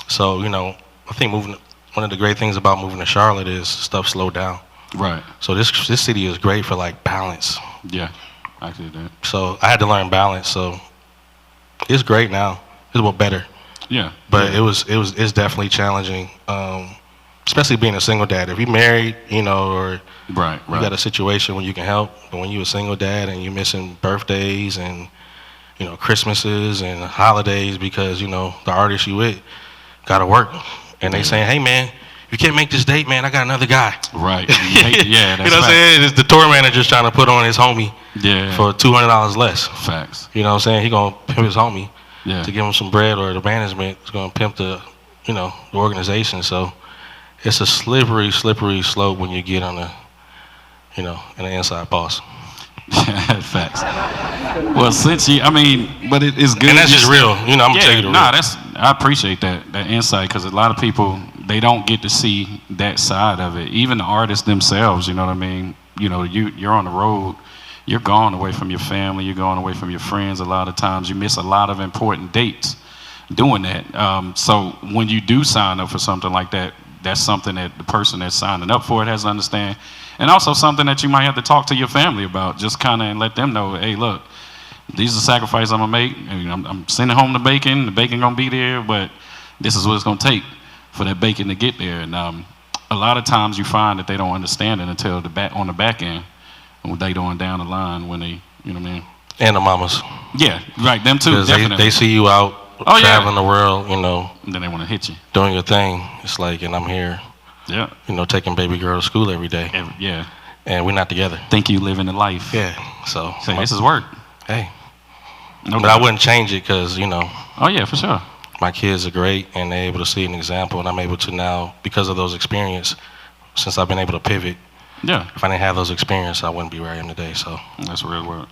So, I think one of the great things about moving to Charlotte is stuff slowed down. Right. So this city is great for like balance. Yeah, I see that. So I had to learn balance. So it's great now. It's a little better. Yeah. But it's definitely challenging, especially being a single dad. If you're married, or you got a situation where you can help, but when you're a single dad and you're missing birthdays and Christmases and holidays because the artist you with gotta work, and they saying, hey man, you can't make this date, man, I got another guy. Right. Yeah, that's what I'm saying? It's the tour manager's trying to put on his homie for $200 less. Facts. You know what I'm saying? He gonna pimp his homie to give him some bread, or the management is gonna pimp the the organization. So it's a slippery slope when you get on the in the inside boss. Facts. Well, but it's good. And that's just real. I'm gonna tell you the real. I appreciate that insight, because a lot of people, they don't get to see that side of it. Even the artists themselves, you know what I mean? You're on the road, you're gone away from your family, you're going away from your friends. A lot of times you miss a lot of important dates doing that. So when you do sign up for something like that, that's something that the person that's signing up for it has to understand. And also something that you might have to talk to your family about, just kind of, and let them know, hey, look, these are the sacrifices I'm gonna make. I'm sending home the bacon gonna be there, but this is what it's gonna take for that bacon to get there. And a lot of times you find that they don't understand it until on the back end, when they going down the line, when they, you know what I mean? And the mamas. Yeah, right, them too, definitely. They see you out traveling the world, and then they want to hit you. Doing your thing. It's like, and I'm here. Yeah. Taking baby girl to school every day. Yeah. And we're not together. Think you living the life. Yeah. So this is work. Hey. But I wouldn't change it because, Oh yeah, for sure. My kids are great and they're able to see an example, and I'm able to now, because of those experiences, since I've been able to pivot. Yeah. If I didn't have those experiences, I wouldn't be where I am today. So that's real work.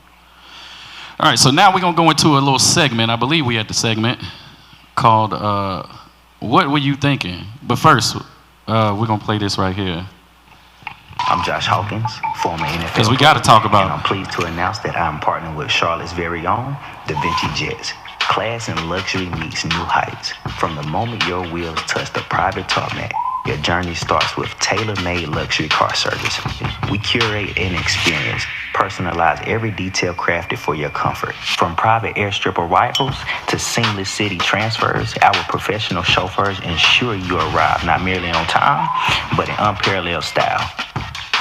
All right, so now we're gonna go into a little segment. I believe we had the segment called What Were You Thinking? But first, we're gonna play this right here. I'm Josh Hawkins, former NFL. Because we got to talk about. And I'm pleased to announce that I'm partnering with Charlotte's very own Da Vinci Jets. Class and luxury meets new heights. From the moment your wheels touch the private tarmac, your journey starts with tailor-made luxury car service. We curate an experience, personalize every detail crafted for your comfort. From private airstrip arrivals to seamless city transfers, our professional chauffeurs ensure you arrive not merely on time, but in unparalleled style.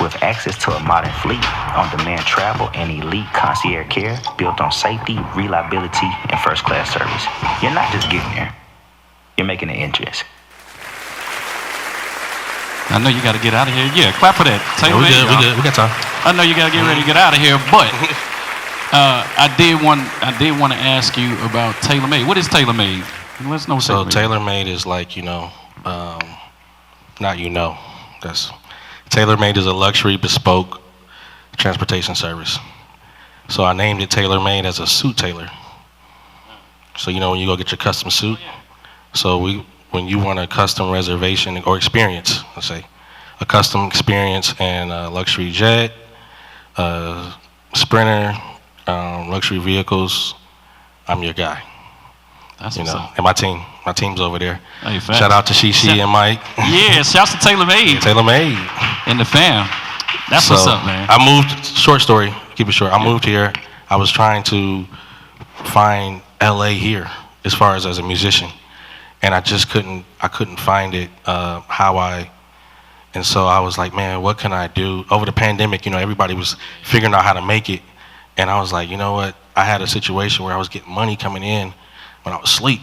With access to a modern fleet, on-demand travel, and elite concierge care built on safety, reliability, and first-class service. You're not just getting there. You're making an entrance. I know you got to get out of here. Yeah, clap for that. Yeah, we good. We got time. I know you got to get ready to get out of here, but I did want to ask you about TaylorMade. What is TaylorMade? Let's know. So TaylorMade is like that's TaylorMade is a luxury bespoke transportation service. So I named it TaylorMade as a suit tailor. So when you go get your custom suit, so when you want a custom reservation or experience, let's say a custom experience and a luxury jet, Sprinter, luxury vehicles, I'm your guy. That's what's up. And my team's over there. Hey, shout out to Shishi and Mike. Yeah, shouts to TaylorMade. TaylorMade. And the fam. That's what's up, man. I moved, short story, keep it short. I moved here. I was trying to find LA here as far as a musician. And I just couldn't find it, and so I was like, man, what can I do? Over the pandemic, everybody was figuring out how to make it. And I was like, you know what? I had a situation where I was getting money coming in when I was asleep.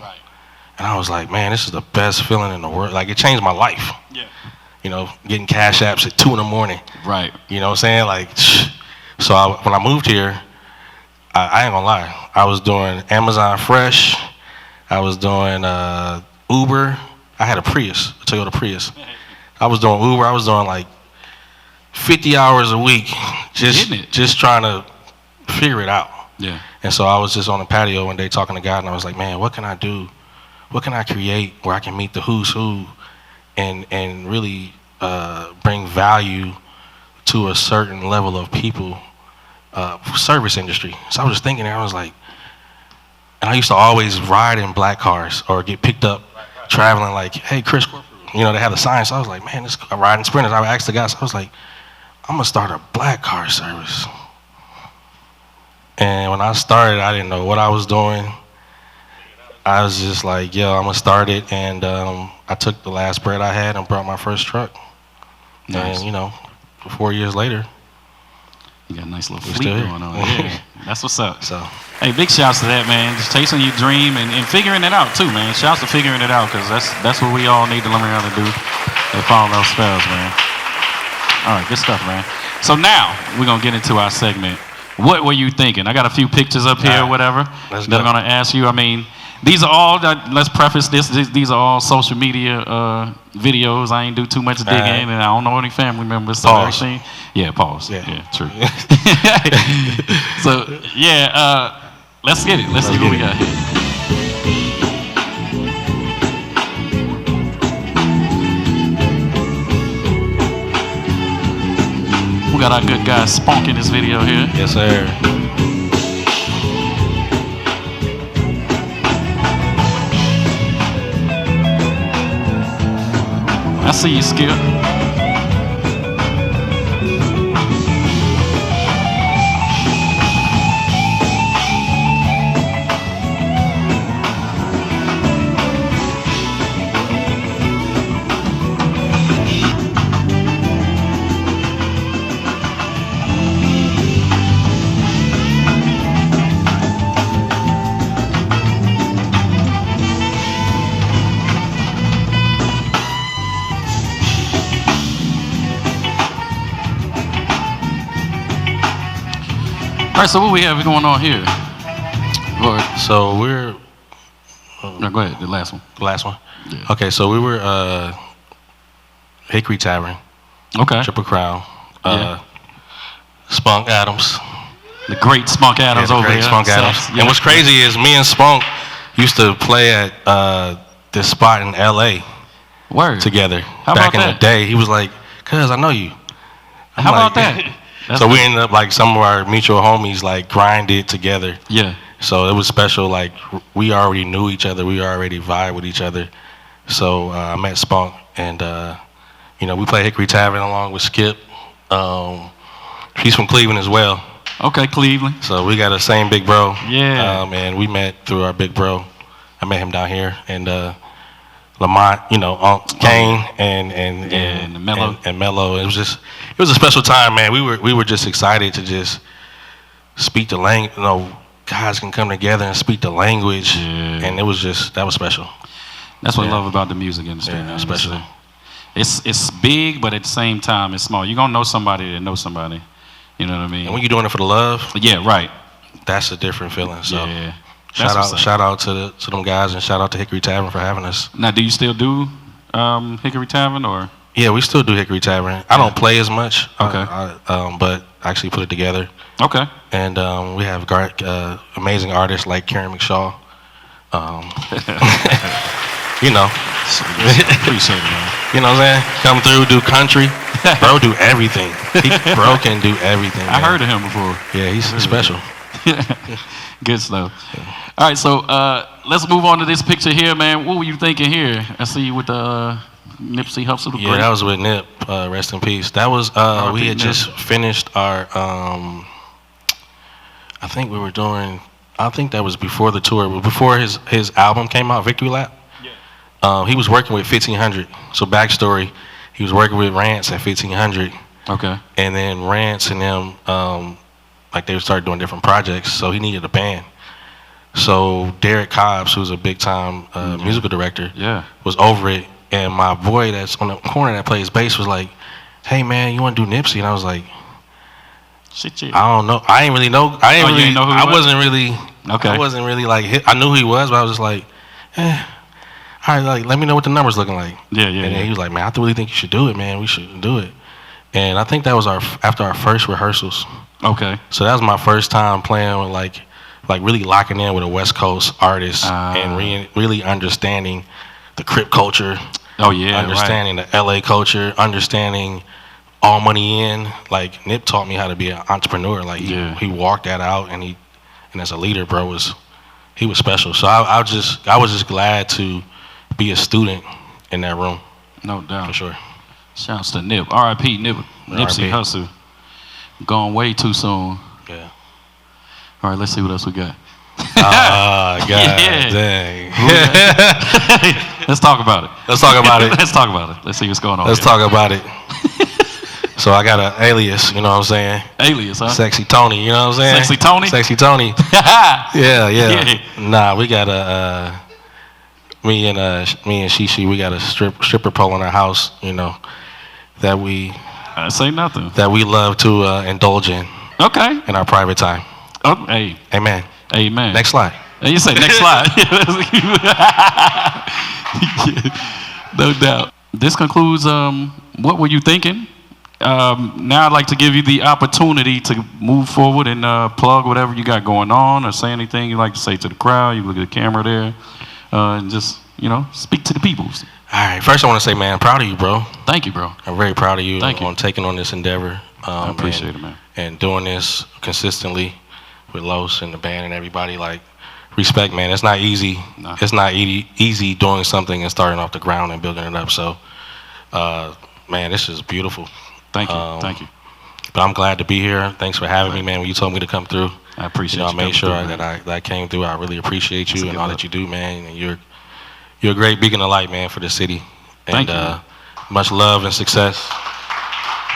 Right. And I was like, man, this is the best feeling in the world. Like, it changed my life. Yeah. Getting cash apps at 2 a.m. Right. You know what I'm saying? Like, so when I moved here, I ain't gonna lie. I was doing Amazon Fresh. I was doing Uber. I had a Prius, a Toyota Prius. I was doing Uber. I was doing like 50 hours a week, just trying to figure it out. Yeah. And so I was just on the patio one day talking to God, and I was like, man, what can I do? What can I create where I can meet the who's who and really bring value to a certain level of people, service industry. So I was just thinking there, I was like, and I used to always ride in black cars or get picked up traveling like, hey, Chris, they had a sign. So I was like, man, I'm riding Sprinters. I asked the guy, so I was like, I'm gonna start a black car service. And when I started, I didn't know what I was doing. I was just like, yo, I'm gonna start it. And I took the last bread I had and brought my first truck. Nice. And 4 years later, you got a nice little fleet going on. Yeah, that's what's up. So, hey, big shouts to that, man. Just chasing your dream and figuring it out too, man. Shouts to figuring it out, because that's what we all need to learn how to do and follow those spells, man. All right, good stuff, man. So now we're gonna get into our segment. What were you thinking? I got a few pictures up here, or whatever, that I'm gonna ask you. I mean, these are all. Let's preface this. These are all social media videos. I ain't do too much digging, and I don't know any family members. So everything. Yeah, pause. Yeah, true. So yeah, let's get it. Let's see what we got here. We got our good guy Spunk in this video here. Yes, sir. I see you, Skip. All right, so what we have going on here? So we're. No, go ahead. The last one. The last one. Yeah. Okay, so we were Hickory Tavern. Okay. Triple Crown. Spunk Adams. The great Spunk Adams over here. Spunk Adams. Yeah. And what's crazy is me and Spunk used to play at this spot in LA. Word. Together. How back about in the day. He was like, cuz I know you. How about that? So we ended up like some of our mutual homies like grinded together. Yeah. So it was special. Like we already knew each other. We already vibed with each other. So I met Spunk, and we played Hickory Tavern along with Skip. He's from Cleveland as well. Okay, Cleveland. So we got the same big bro. Yeah. And we met through our big bro. I met him down here, and Lamont, Kane, and Mello. And Mello. It was a special time, man. We were just excited to just speak the language. Guys can come together and speak the language, and that was special. That's what I love about the music industry, man. Especially. it's big, but at the same time, it's small. You're gonna know somebody that knows somebody. You know what I mean? And when you're doing it for the love, yeah, right. That's a different feeling. So yeah. shout out to them guys, and shout out to Hickory Tavern for having us. Now, do you still do Hickory Tavern or? Yeah, we still do Hickory Tavern. I don't play as much. Okay. But I actually put it together. Okay. And we have amazing artists like Kyran McShaw. You know. Appreciate it, man. You know what I'm saying? Come through, do country. Bro do everything. Bro can do everything. I heard of him before. Yeah, he's special. Good stuff. All right, so let's move on to this picture here, man. What were you thinking here? I see you with the Nipsey Hussle. Yeah, that was with Nip. Rest in peace. That was we had just finished our. I think we were doing. I think that was before the tour, before his album came out, Victory Lap. Yeah. He was working with 1500. So backstory, he was working with Rance at 1500. Okay. And then Rance and them, like they started doing different projects, so he needed a band. So Derek Cobbs, who's a big time musical director, was over it. And my boy that's on the corner that plays bass was like, "Hey man, you want to do Nipsey?" And I was like, "Shit, I don't know. I ain't really know. You didn't know who he was? wasn't really. Okay. I wasn't really like. I knew who he was, but I was just like, all right, like let me know what the numbers looking like. Yeah. And then he was like, "Man, I really think you should do it, man. We should do it." And I think that was after our first rehearsals. Okay. So that was my first time playing with like really locking in with a West Coast artist and really understanding the Crip culture. Oh yeah, understanding the LA culture, understanding all money in. Like Nip taught me how to be an entrepreneur. Like he walked that out, and as a leader, bro, he was special. So I was just glad to be a student in that room. No doubt, for sure. Shouts to Nip. R.I.P. Nip. Nipsey Hussle. Gone way too soon. Yeah. All right, let's see what else we got. God dang. Let's talk about it. Let's talk about it. Let's talk about it. Let's see what's going on. Let's talk about it. So I got an alias, you know what I'm saying? Alias, huh? Sexy Tony, you know what I'm saying? Sexy Tony? Sexy Tony. yeah. Nah, we got a me and Shishi, we got a stripper pole in our house, you know, that we say nothing. That we love to indulge in. Okay. In our private time. Oh, hey. Amen. Amen. Next slide. You say next slide. No doubt. This concludes what were you thinking? Now I'd like to give you the opportunity to move forward and plug whatever you got going on, or say anything you'd like to say to the crowd. You look at the camera there, and just, you know, speak to the people. All right. First, I want to say, man, I'm proud of you, bro. Thank you, bro. I'm very proud of you. Thank you on taking on this endeavor. I appreciate it, man. And doing this consistently with Los and the band and everybody. Like, respect, man. It's not easy. No. It's not easy doing something and starting off the ground and building it up. So, man, this is beautiful. Thank you. Thank you. But I'm glad to be here. Thanks for having me, man. When you told me to come through, I appreciate you. You I made sure coming through, that I came through. I really appreciate you and all look. that you do, man. And you're a great beacon of light, man, for the city. Thank And you. much love and success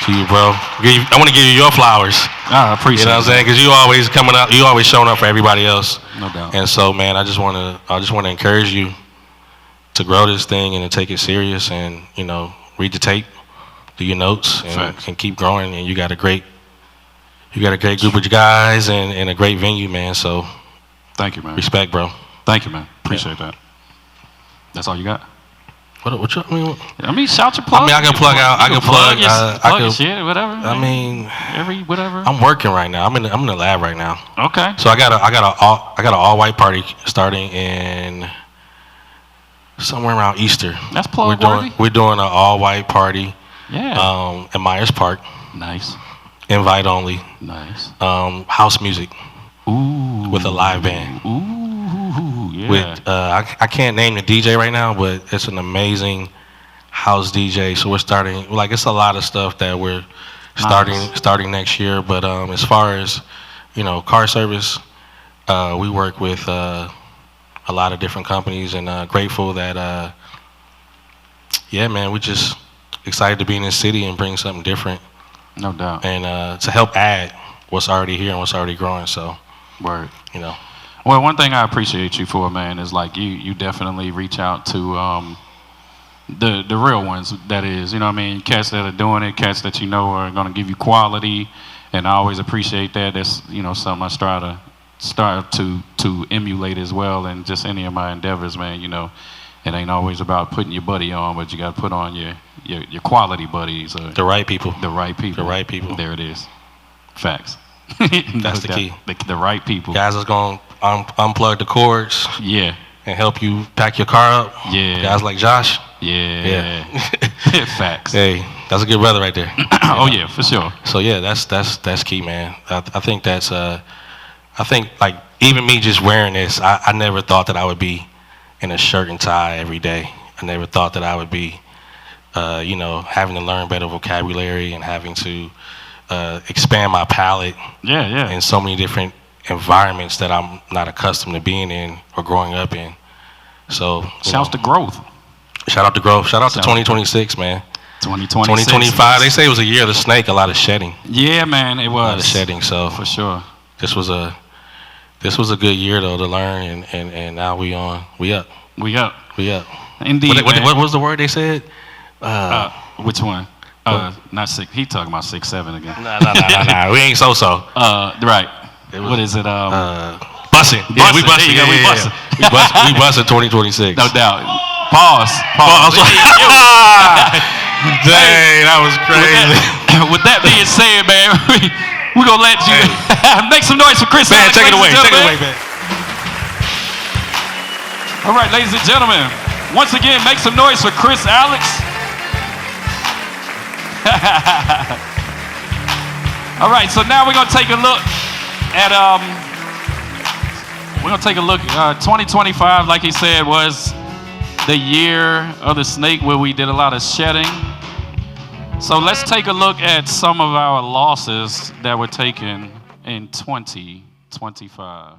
to you, bro. I want to give you your flowers. I appreciate it. You know what I'm saying? Because you always coming up, you always showing up for everybody else. No doubt. And so, man, I just want to encourage you to grow this thing and to take it serious, and, you know, read the tape, do your notes, and keep growing. And you got a great group of guys and a great venue, man. So, thank you, man. Respect, bro. Thank you, man. Appreciate that. That's all you got? What you, I mean, shout your plug. I mean, I can plug out. I can plug. Plug your shit, whatever. I mean, whatever. I'm working right now. I'm in the lab right now. Okay. So I got an all white party starting in somewhere around Easter. That's plug worthy. We're doing an all white party. Yeah. At Myers Park. Nice. Invite only. Nice. House music. Ooh. With a live band. Ooh. Yeah. With I can't name the DJ right now, but it's an amazing house DJ. So we're starting, like, it's a lot of stuff that we're starting next year. But as far as, you know, car service, we work with a lot of different companies, and grateful that yeah, man, we just excited to be in this city and bring something different. No doubt. And to help add what's already here and what's already growing. So, word. You know. Well, one thing I appreciate you for, man, is like you definitely reach out to The real ones, that is, you know what I mean? Cats that are doing it, cats that you know are going to give you quality, and I always appreciate that. That's, you know, something I start to emulate as well, and just any of my endeavors, man. You know, it ain't always about putting your buddy on, but you got to put on your quality buddies. The right people. The right people. The right people. There it is. Facts. That's the key. The right people. Guys that's going to unplug the cords. Yeah. And help you pack your car up. Yeah. Guys like Josh. Yeah. Facts. Hey, that's a good brother right there. Oh yeah, for sure. So yeah, that's key, man. I think that's I think like even me just wearing this, I never thought that I would be in a shirt and tie every day. I never thought that I would be you know, having to learn better vocabulary and having to expand my palette. Yeah. In so many different environments that I'm not accustomed to being in or growing up in. So shouts to growth. Shout out to growth. Shout out to 2026, man. 2025. They say it was a year of the snake. A lot of shedding. Yeah, man, it was. A lot of shedding. So for sure. This was a good year though to learn, and now we up. Indeed. What was the word they said? Which one? Not six. He talking about 6'7" again. Nah. We ain't so. Right. What is it? Bussin'. Yeah, we bussin'. Yeah, we bussin'. We bussin' 2026. No doubt. Pause. Dang, that was crazy. With that being said, man, we're gonna let you make some noise for Chris. Man, take it away, man. All right, ladies and gentlemen, once again, make some noise for Chris Alex. All right, so now we're gonna take a look at 2025, like he said, was the year of the snake where we did a lot of shedding. So let's take a look at some of our losses that were taken in 2025.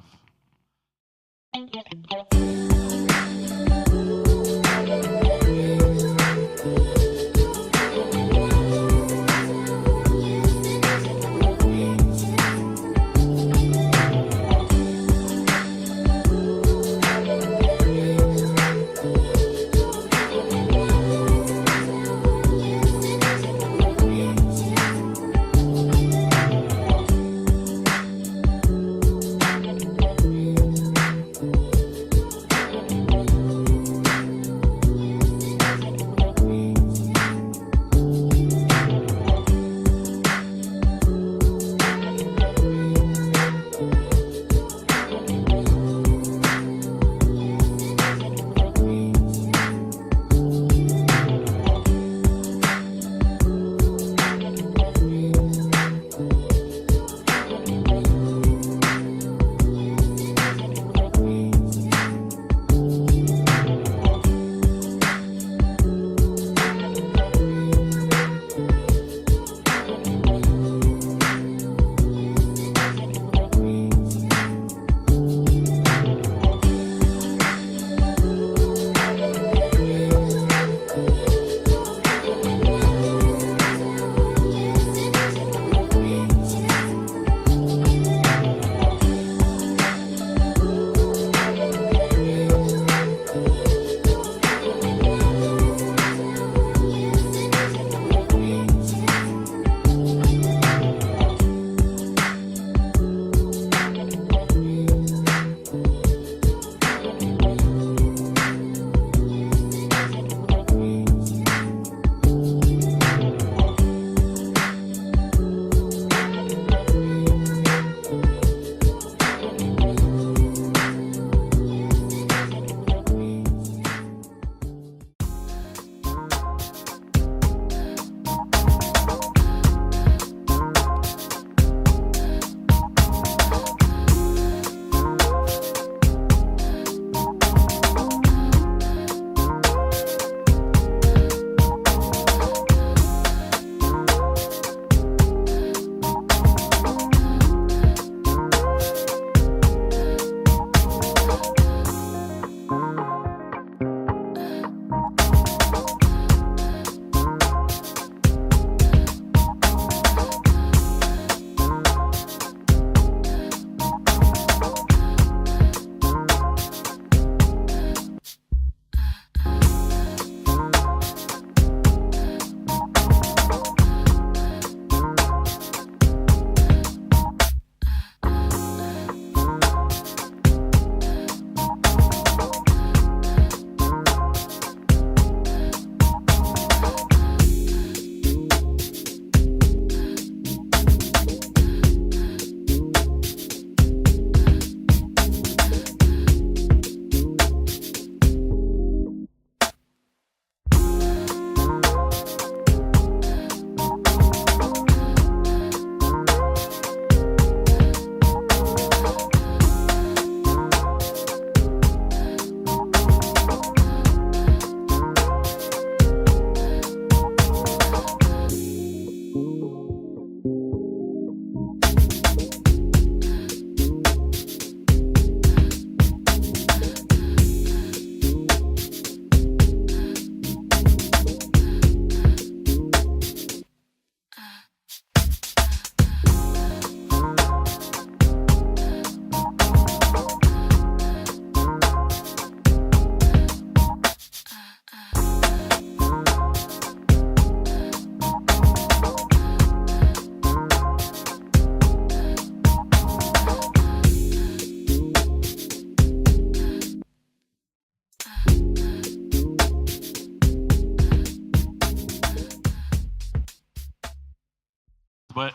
But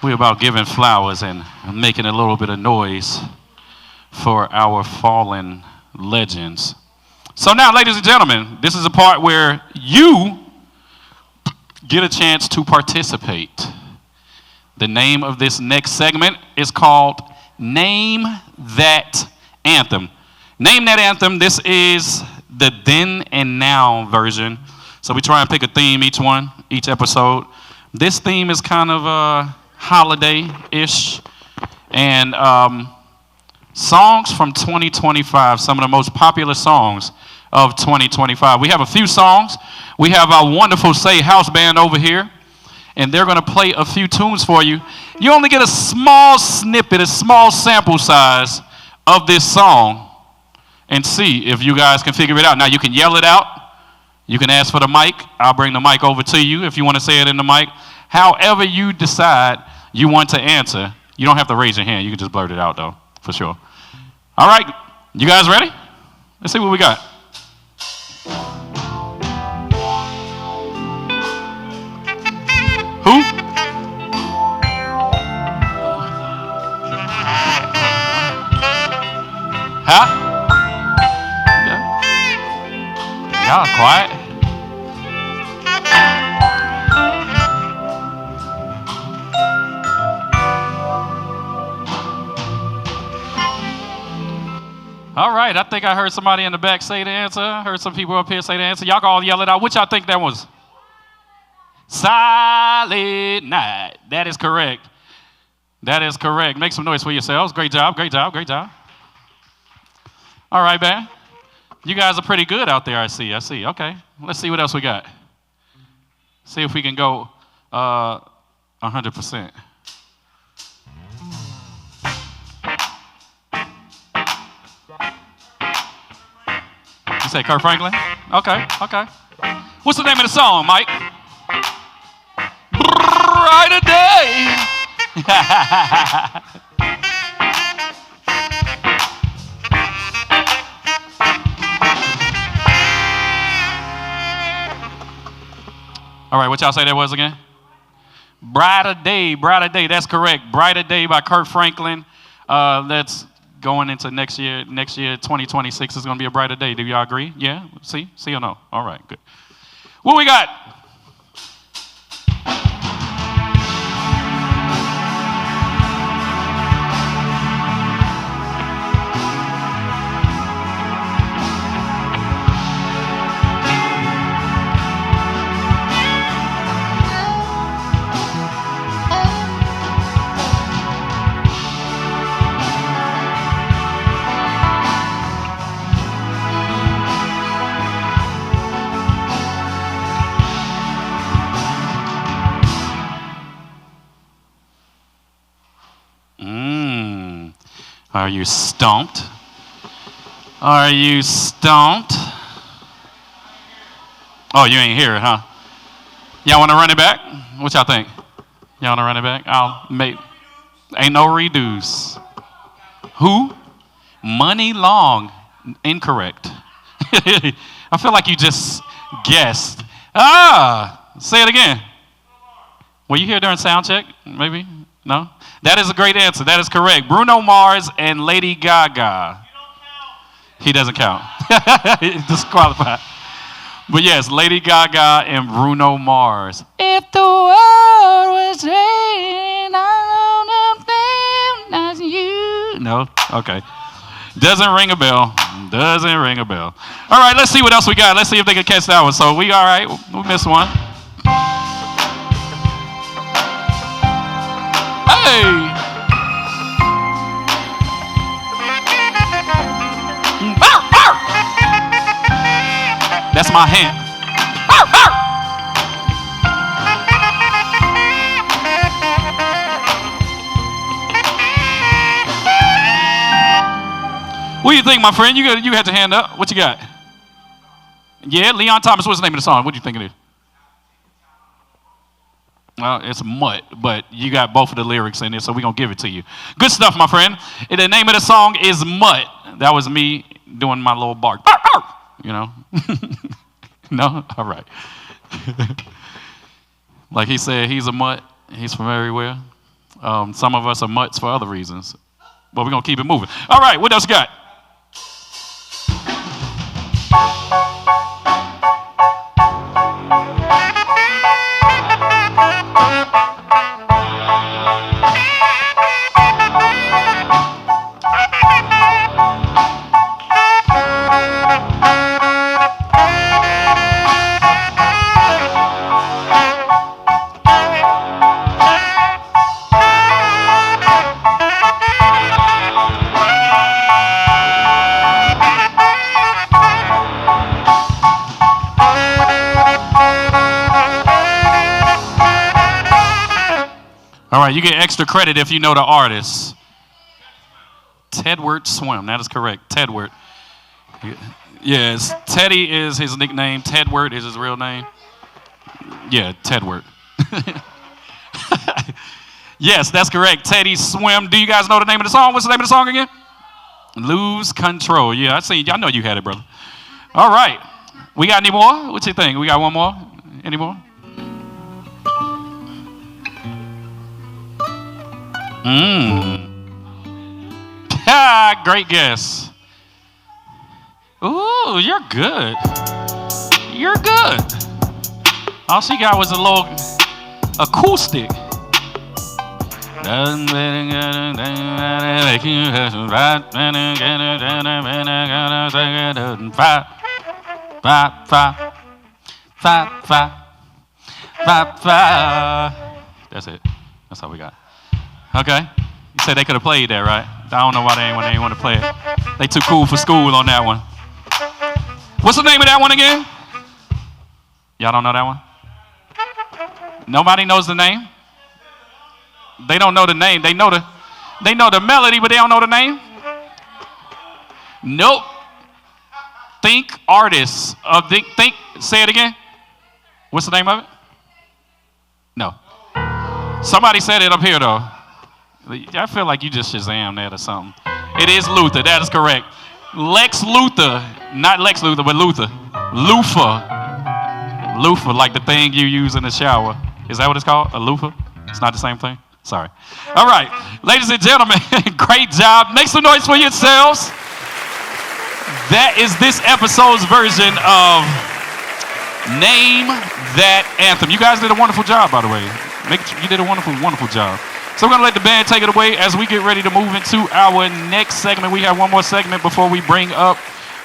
we're about giving flowers and making a little bit of noise for our fallen legends. So now, ladies and gentlemen, this is a part where you get a chance to participate. The name of this next segment is called Name That Anthem. Name That Anthem. This is the then and now version. So we try and pick a theme each episode. This theme is kind of holiday-ish. And songs from 2025, some of the most popular songs of 2025. We have a few songs. We have our wonderful TSAE House Band over here, and they're going to play a few tunes for you. You only get a small snippet, a small sample size of this song, and see if you guys can figure it out. Now, you can yell it out. You can ask for the mic. I'll bring the mic over to you if you want to say it in the mic. However you decide you want to answer. You don't have to raise your hand. You can just blurt it out, though, for sure. All right. You guys ready? Let's see what we got. Who? Huh? Y'all quiet. All right, I think I heard somebody in the back say the answer. I heard some people up here say the answer. Y'all can all yell it out. What y'all think that was? Silent Night. That is correct. That is correct. Make some noise for yourselves. Great job, great job, great job. All right, man. You guys are pretty good out there, I see. Okay, let's see what else we got. See if we can go 100%. You say Kirk Franklin? Okay. What's the name of the song, Mike? Brighter Day. All right, what y'all say that was again? Brighter Day. That's correct. Brighter Day by Kirk Franklin. That's going into next year, 2026 is going to be a brighter day. Do y'all agree? Yeah? See or no? All right, good. What we got? Are you stumped? Are you stumped? Oh, you ain't hear it, huh? Y'all want to run it back? What y'all think? Y'all want to run it back? Ain't no redos. Who? Money Long. Incorrect. I feel like you just guessed. Say it again. Were you here during sound check? Maybe? No? That is a great answer. That is correct. Bruno Mars and Lady Gaga. He doesn't count. He's disqualified. But yes, Lady Gaga and Bruno Mars. If the world was raining on them, that's you. No? Okay. Doesn't ring a bell. All right, let's see what else we got. Let's see if they can catch that one. So we all right. We missed one. Hey! That's my hand. What do you think, my friend? You had your hand up. What you got? Yeah, Leon Thomas. What's the name of the song? What do you think it is? Well, it's Mutt, but you got both of the lyrics in it, so we're going to give it to you. Good stuff, my friend. And the name of the song is Mutt. That was me doing my little bark. You know? No? All right. Like he said, he's a mutt. He's from everywhere. Some of us are mutts for other reasons. But we're going to keep it moving. All right, what else you got? All right, you get extra credit if you know the artist. Tedward Swim, that is correct. Tedward. Yes, Teddy is his nickname. Tedward is his real name. Yeah, Tedward. Yes, that's correct. Teddy Swim. Do you guys know the name of the song? What's the name of the song again? Lose Control. Yeah, I know you had it, brother. All right. We got any more? What you think? We got one more? Any more? Great guess. Ooh, you're good. You're good. All she got was a little acoustic. That's it. That's all we got. Okay. You said they could have played that, right? I don't know why they ain't want to play it. They too cool for school on that one. What's the name of that one again? Y'all don't know that one? Nobody knows the name? They don't know the name. They know the melody, but they don't know the name? Nope. Think artists. Think. Say it again. What's the name of it? No. Somebody said it up here, though. I feel like you just Shazam that or something. It is Luther. That is correct. Lex Luthor. Not Lex Luthor, but Luther. Loofah. Loofah, like the thing you use in the shower. Is that what it's called? A loofah? It's not the same thing? Sorry. All right. Ladies and gentlemen, great job. Make some noise for yourselves. That is this episode's version of Name That Anthem. You guys did a wonderful job, by the way. You did a wonderful, wonderful job. So we're going to let the band take it away as we get ready to move into our next segment. We have one more segment before we bring up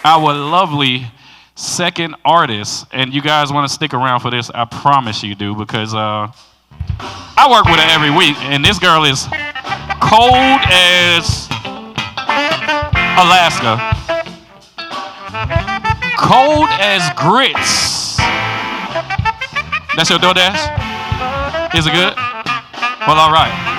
our lovely second artist. And you guys want to stick around for this, I promise you do, because I work with her every week, and this girl is cold as Alaska. Cold as grits. That's your DoorDash? Is it good? Well, all right.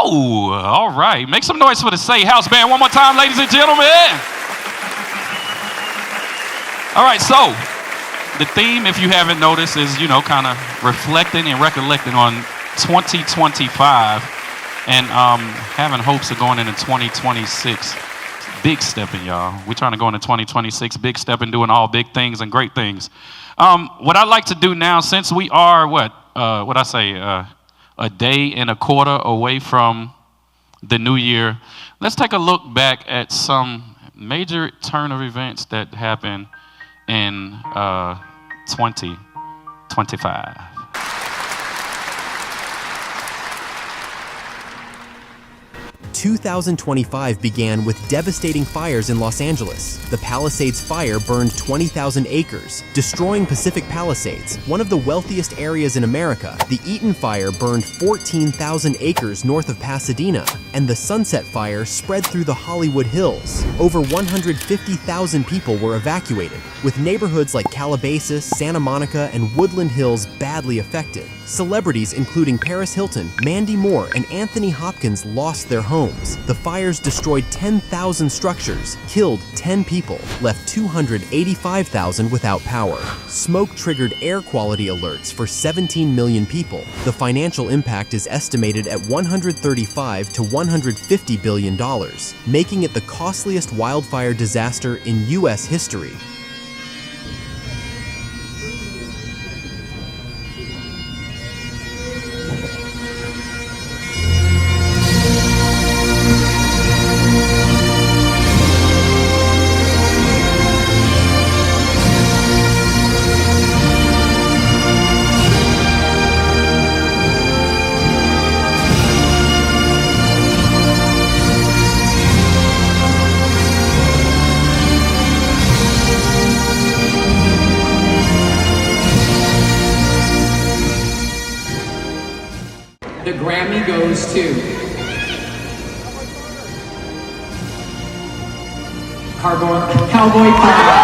All right. Make some noise for the TSAE House Band one more time, ladies and gentlemen. All right, so the theme, if you haven't noticed, is, kind of reflecting and recollecting on 2025 and having hopes of going into 2026. Big stepping, y'all. We're trying to go into 2026, big stepping, doing all big things and great things. What I'd like to do now, since we are, a day and a quarter away from the new year, let's take a look back at some major turn of events that happened in 2025. "2025 began with devastating fires in Los Angeles. The Palisades Fire burned 20,000 acres, destroying Pacific Palisades, one of the wealthiest areas in America. The Eaton Fire burned 14,000 acres north of Pasadena. and the Sunset Fire spread through the Hollywood Hills. Over 150,000 people were evacuated, with neighborhoods like Calabasas, Santa Monica, and Woodland Hills badly affected. Celebrities including Paris Hilton, Mandy Moore, and Anthony Hopkins lost their homes. The fires destroyed 10,000 structures, killed 10 people, left 285,000 without power. Smoke triggered air quality alerts for 17 million people. The financial impact is estimated at $135 to $150 billion, making it the costliest wildfire disaster in U.S. history. The Grammy goes to Cowboy Carter.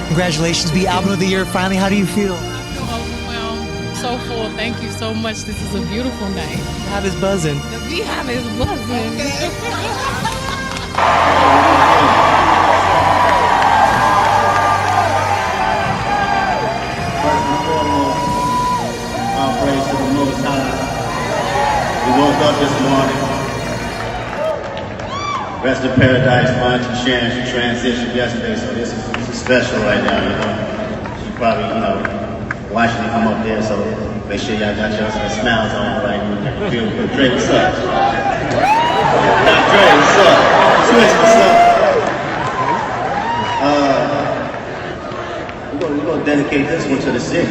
Congratulations, be Album of the Year finally. How do you feel? I feel overwhelmed, so full. Thank you so much. This is a beautiful night. The Beehive is buzzing. The Beehive is buzzing. All praise to the Most High. We woke up this morning. Rest in Paradise, Monty and Sharon, she transitioned yesterday, so this is special right now, you know. She probably, watching it come up there, so make sure y'all got your smiles on, right? Feel good. Dre, what's up? Dr. Dre, what's up? Switch, what's up? We're gonna dedicate this one to the city.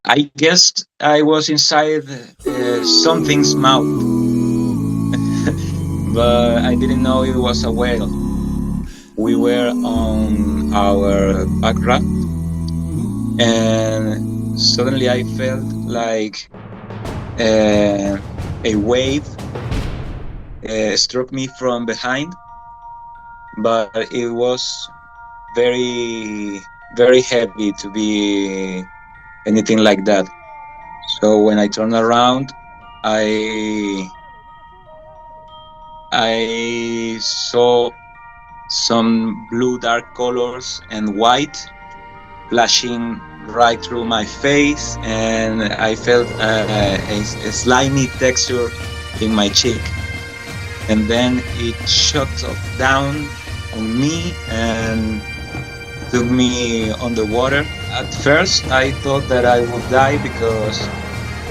I guessed I was inside something's mouth, but I didn't know it was a whale. We were on our background, and suddenly I felt like a wave struck me from behind, but it was very, very heavy to be anything like that. So when I turned around, I saw some blue dark colors and white flashing right through my face, and I felt a slimy texture in my cheek. And then it shot down on me and took me underwater. At first I thought that I would die because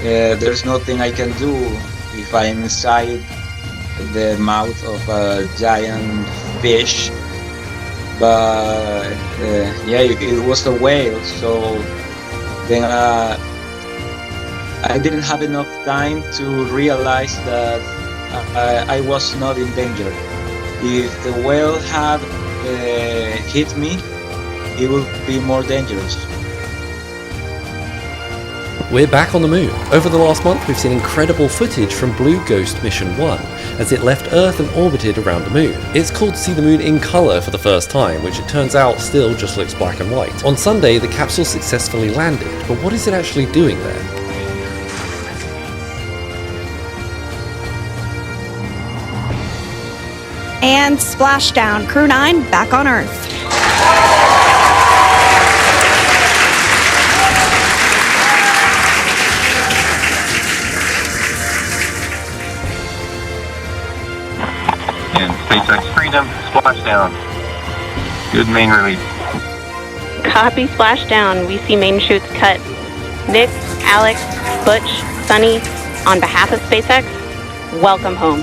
there's nothing I can do if I'm inside the mouth of a giant fish, but it was a whale. So then I didn't have enough time to realize that I was not in danger. If the whale had hit me, it would be more dangerous. We're back on the moon. Over the last month, we've seen incredible footage from Blue Ghost Mission 1 as it left Earth and orbited around the moon. It's called to see the moon in colour for the first time, which it turns out still just looks black and white. On Sunday, the capsule successfully landed, but what is it actually doing there? And splashdown, Crew 9 back on Earth. And SpaceX Freedom, splashdown. Good main release. Copy, splashdown. We see main chutes cut. Nick, Alex, Butch, Sunny, On behalf of SpaceX, welcome home.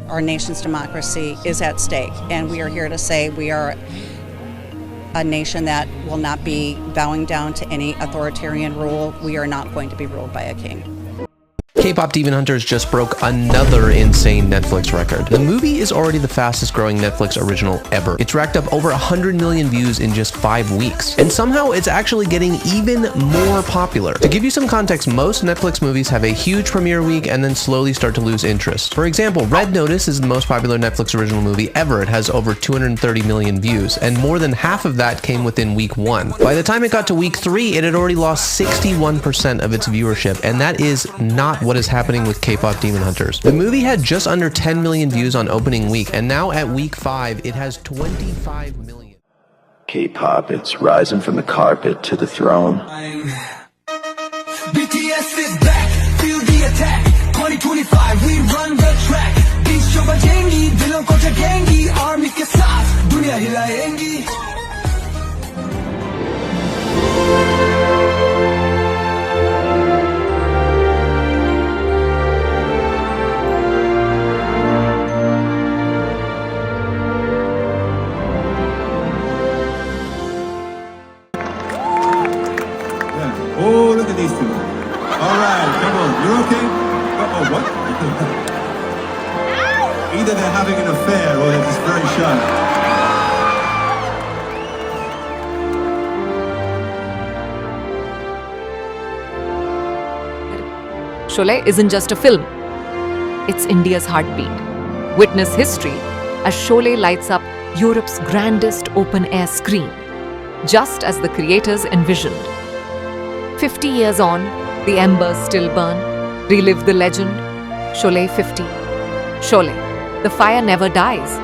Our nation's democracy is at stake, and we are here to say we are a nation that will not be bowing down to any authoritarian rule. We are not going to be ruled by a king. K-pop Demon Hunters just broke another insane Netflix record. The movie is already the fastest growing Netflix original ever. It's racked up over 100 million views in just 5 weeks. And somehow it's actually getting even more popular. To give you some context, most Netflix movies have a huge premiere week and then slowly start to lose interest. For example, Red Notice is the most popular Netflix original movie ever. It has over 230 million views, and more than half of that came within week 1. By the time it got to week 3, it had already lost 61% of its viewership, and that is not what is happening with K-pop Demon Hunters. The movie had just under 10 million views on opening week, and now at week 5, it has 25 million. K-pop, it's rising from the carpet to the throne. BTS is back, feel the attack. 2025, we run the track. Beat shoba jengi, dilon ko jagengi. Army ke saath, dunia hilayengi. Oh, look at these two. All right, come on. You're okay? Uh-oh, what? Either they're having an affair or they're just very shy. Sholay isn't just a film. It's India's heartbeat. Witness history as Sholay lights up Europe's grandest open-air screen, just as the creators envisioned. 50 years on, the embers still burn. Relive the legend. Sholay 50. Sholay, the fire never dies.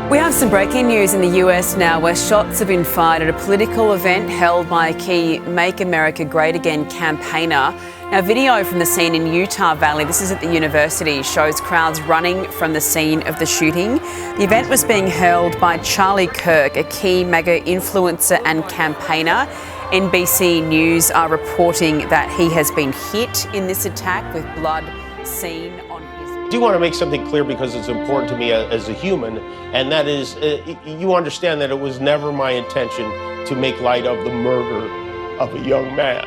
We have some breaking news in the US now, where shots have been fired at a political event held by a key Make America Great Again campaigner. Now, video from the scene in Utah Valley, this is at the university, shows crowds running from the scene of the shooting. The event was being held by Charlie Kirk, a key MAGA influencer and campaigner. NBC News are reporting that he has been hit in this attack with blood seen on his... I do want to make something clear because it's important to me as a human, and that is, you understand that it was never my intention to make light of the murder of a young man.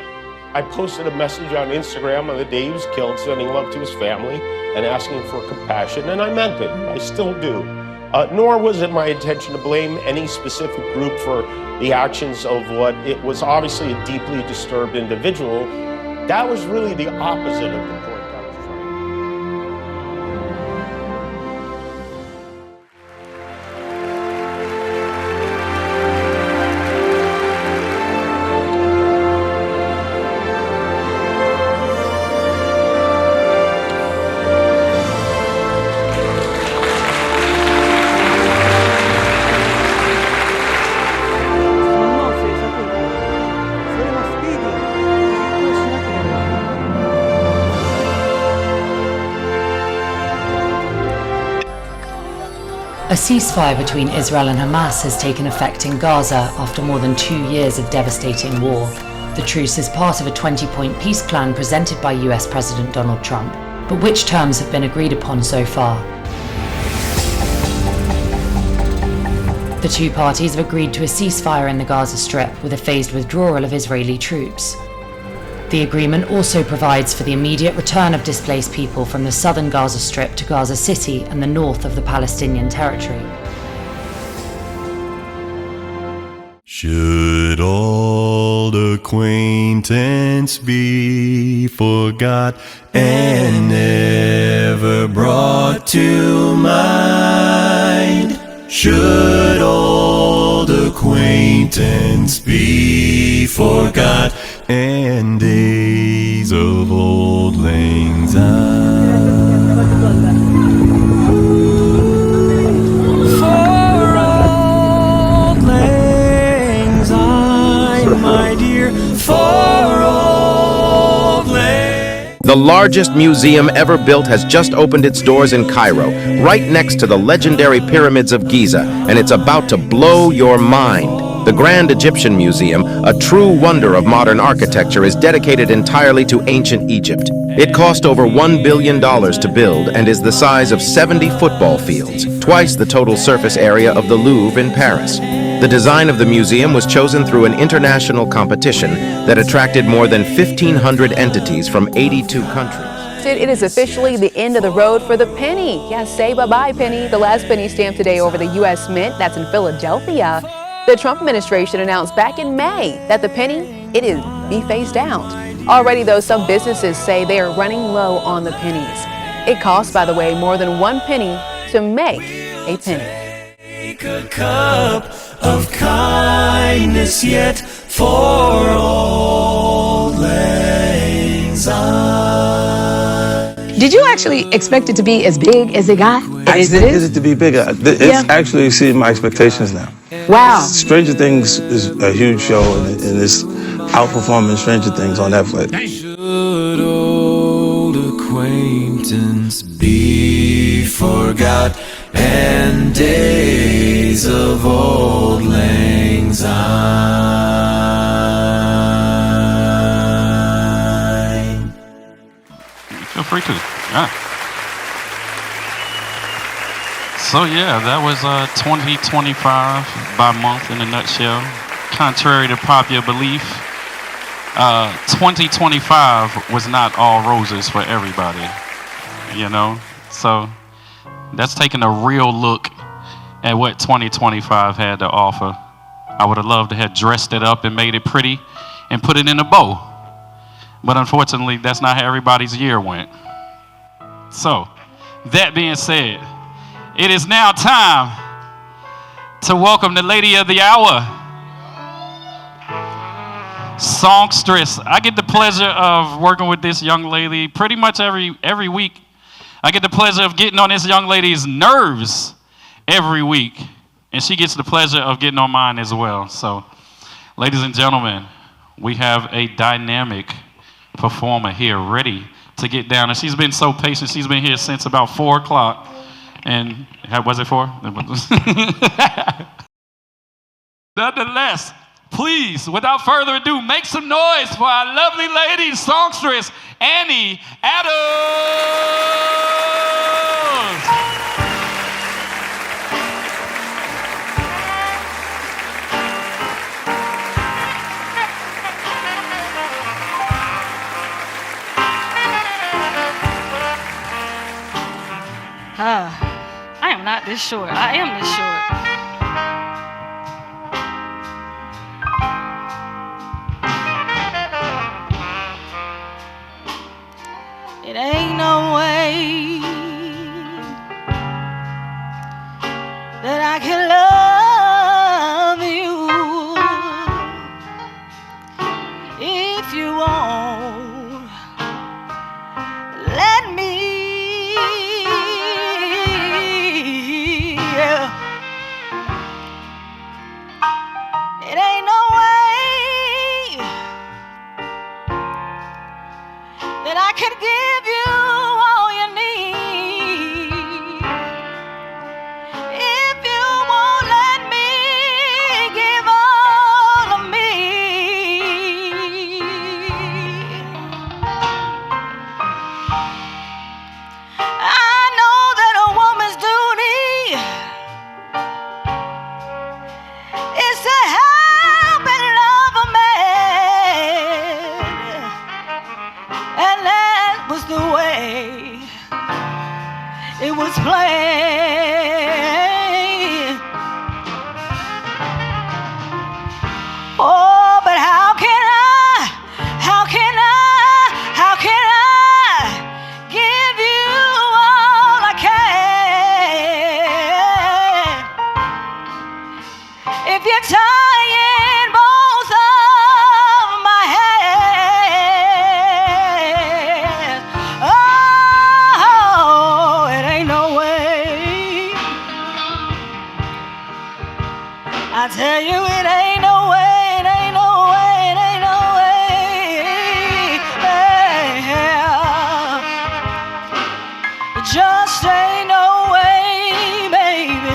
I posted a message on Instagram on the day he was killed, sending love to his family and asking for compassion, and I meant it. I still do. Nor was it my intention to blame any specific group for the actions of what it was obviously a deeply disturbed individual. That was really the opposite of the point. A ceasefire between Israel and Hamas has taken effect in Gaza after more than 2 years of devastating war. The truce is part of a 20-point peace plan presented by US President Donald Trump. But which terms have been agreed upon so far? The two parties have agreed to a ceasefire in the Gaza Strip with a phased withdrawal of Israeli troops. The agreement also provides for the immediate return of displaced people from the southern Gaza Strip to Gaza City and the north of the Palestinian territory. Should old acquaintance be forgot and never brought to mind? Should old acquaintance be forgot and days of old lang syne? For old lang syne, my dear, for old lang. The largest museum ever built has just opened its doors in Cairo, right next to the legendary pyramids of Giza, and it's about to blow your mind. The Grand Egyptian Museum, a true wonder of modern architecture, is dedicated entirely to ancient Egypt. It cost over $1 billion to build and is the size of 70 football fields, twice the total surface area of the Louvre in Paris. The design of the museum was chosen through an international competition that attracted more than 1,500 entities from 82 countries. It is officially the end of the road for the penny. Yes, say bye-bye, penny. The last penny stamped today over the U.S. Mint. That's in Philadelphia. The Trump administration announced back in May that the penny, it is be phased out. Already, though, some businesses say they are running low on the pennies. It costs, by the way, more than 1 penny to make a penny. Take a cup of kindness yet for old lang syne. Did you actually expect it to be as big as it got? I expected it to be bigger. It's actually exceeded my expectations now. Wow. Stranger Things is a huge show, and it's outperforming Stranger Things on Netflix. Should old acquaintance be forgot and days of old lang syne? Feel free to. Yeah. So yeah, that was 2025 by month in a nutshell. Contrary to popular belief, 2025 was not all roses for everybody, you know? So that's taking a real look at what 2025 had to offer. I would have loved to have dressed it up and made it pretty and put it in a bow. But unfortunately, that's not how everybody's year went. So, that being said, it is now time to welcome the lady of the hour, songstress. I get the pleasure of working with this young lady pretty much every week. I get the pleasure of getting on this young lady's nerves every week, and she gets the pleasure of getting on mine as well. So, ladies and gentlemen, we have a dynamic performer here ready to get down, and she's been so patient. She's been here since about 4 o'clock, and was it 4? Nonetheless, please, without further ado, make some noise for our lovely lady, songstress, Annie Adams. I am not this short. I am this short. It ain't no way that I can love you if you won't let me. It ain't no way that I could give you all you need if you won't let me give all of me. I know that a woman's duty is to help and love a man, and that was the way it was planned. Oh, but how can I give you all I can if you're tying both of my hands? Oh, it ain't no way. I tell you, it ain't no way. It ain't no way. It ain't no way. Yeah. It just ain't no way, baby.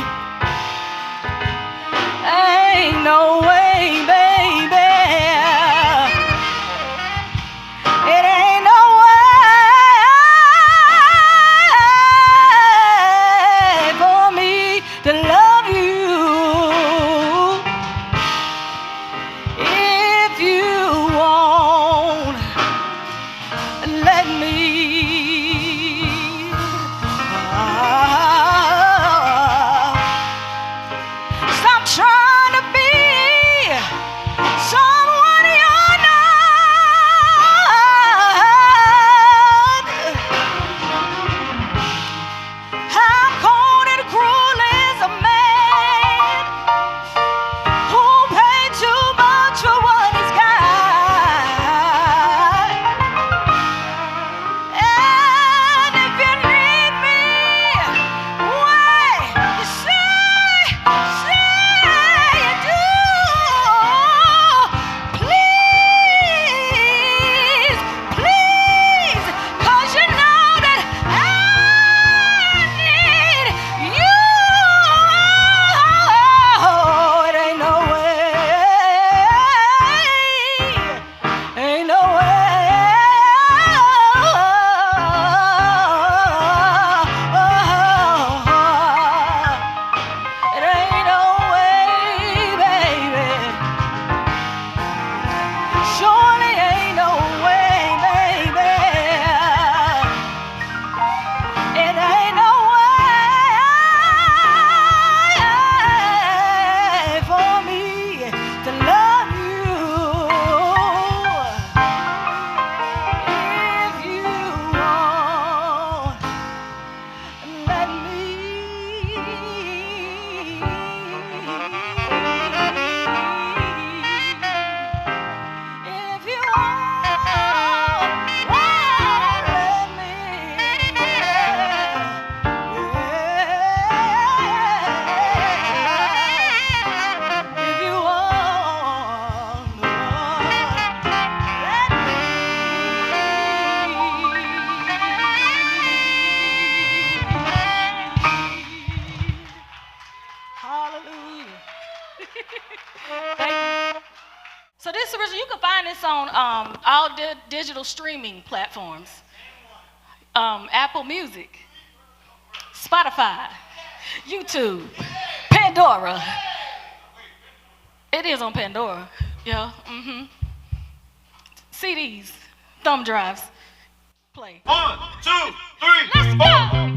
Ain't no way, baby. It ain't no way for me to love you if you won't let me. Stop trying to be someone you're not. How cold and cruel is a man who paid too much for what he's got? find this on all digital streaming platforms. Apple Music, Spotify, YouTube, Pandora. It is on Pandora. Yeah. CDs, thumb drives. Play. 1, 2, 3, let's go.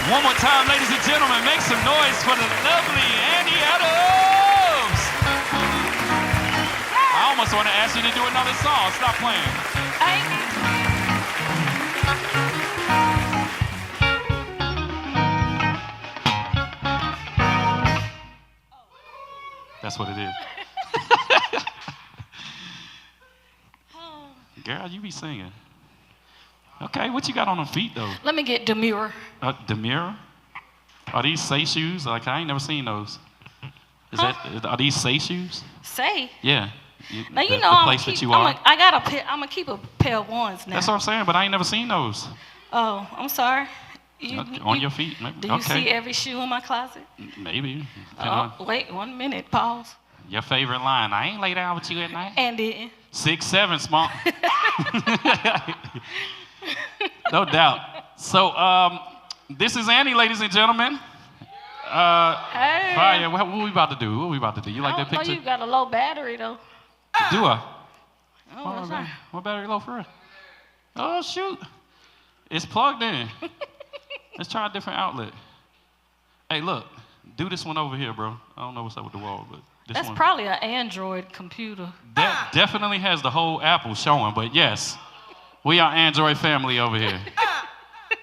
One more time, ladies and gentlemen, make some noise for the lovely Annie Adams. I almost want to ask you to do another song. Stop playing. That's what it is. Girl, you be singing. Okay, what you got on them feet, though? Let me get demure. Demure? Are these Say shoes? Like, I ain't never seen those. Are these Say shoes? Say? Yeah. Now, you know, I'm gonna keep a pair of ones now. That's what I'm saying, but I ain't never seen those. Oh, I'm sorry. On your feet? Maybe. Do you see every shoe in my closet? Maybe. Wait 1 minute, pause. Your favorite line, I ain't lay down with you at night. And didn't. 6'7", small. No doubt. So, this is Annie, ladies and gentlemen. Hey. Fire. What we about to do? What we about to do? You like that picture? Oh, you got a low battery, though. Do I? Oh, that's right. What battery low for real? Oh, shoot. It's plugged in. Let's try a different outlet. Hey, look. Do this one over here, bro. I don't know what's up with the wall, but this That's one. probably an Android computer. That definitely has the whole Apple showing, but yes. We are Android family over here.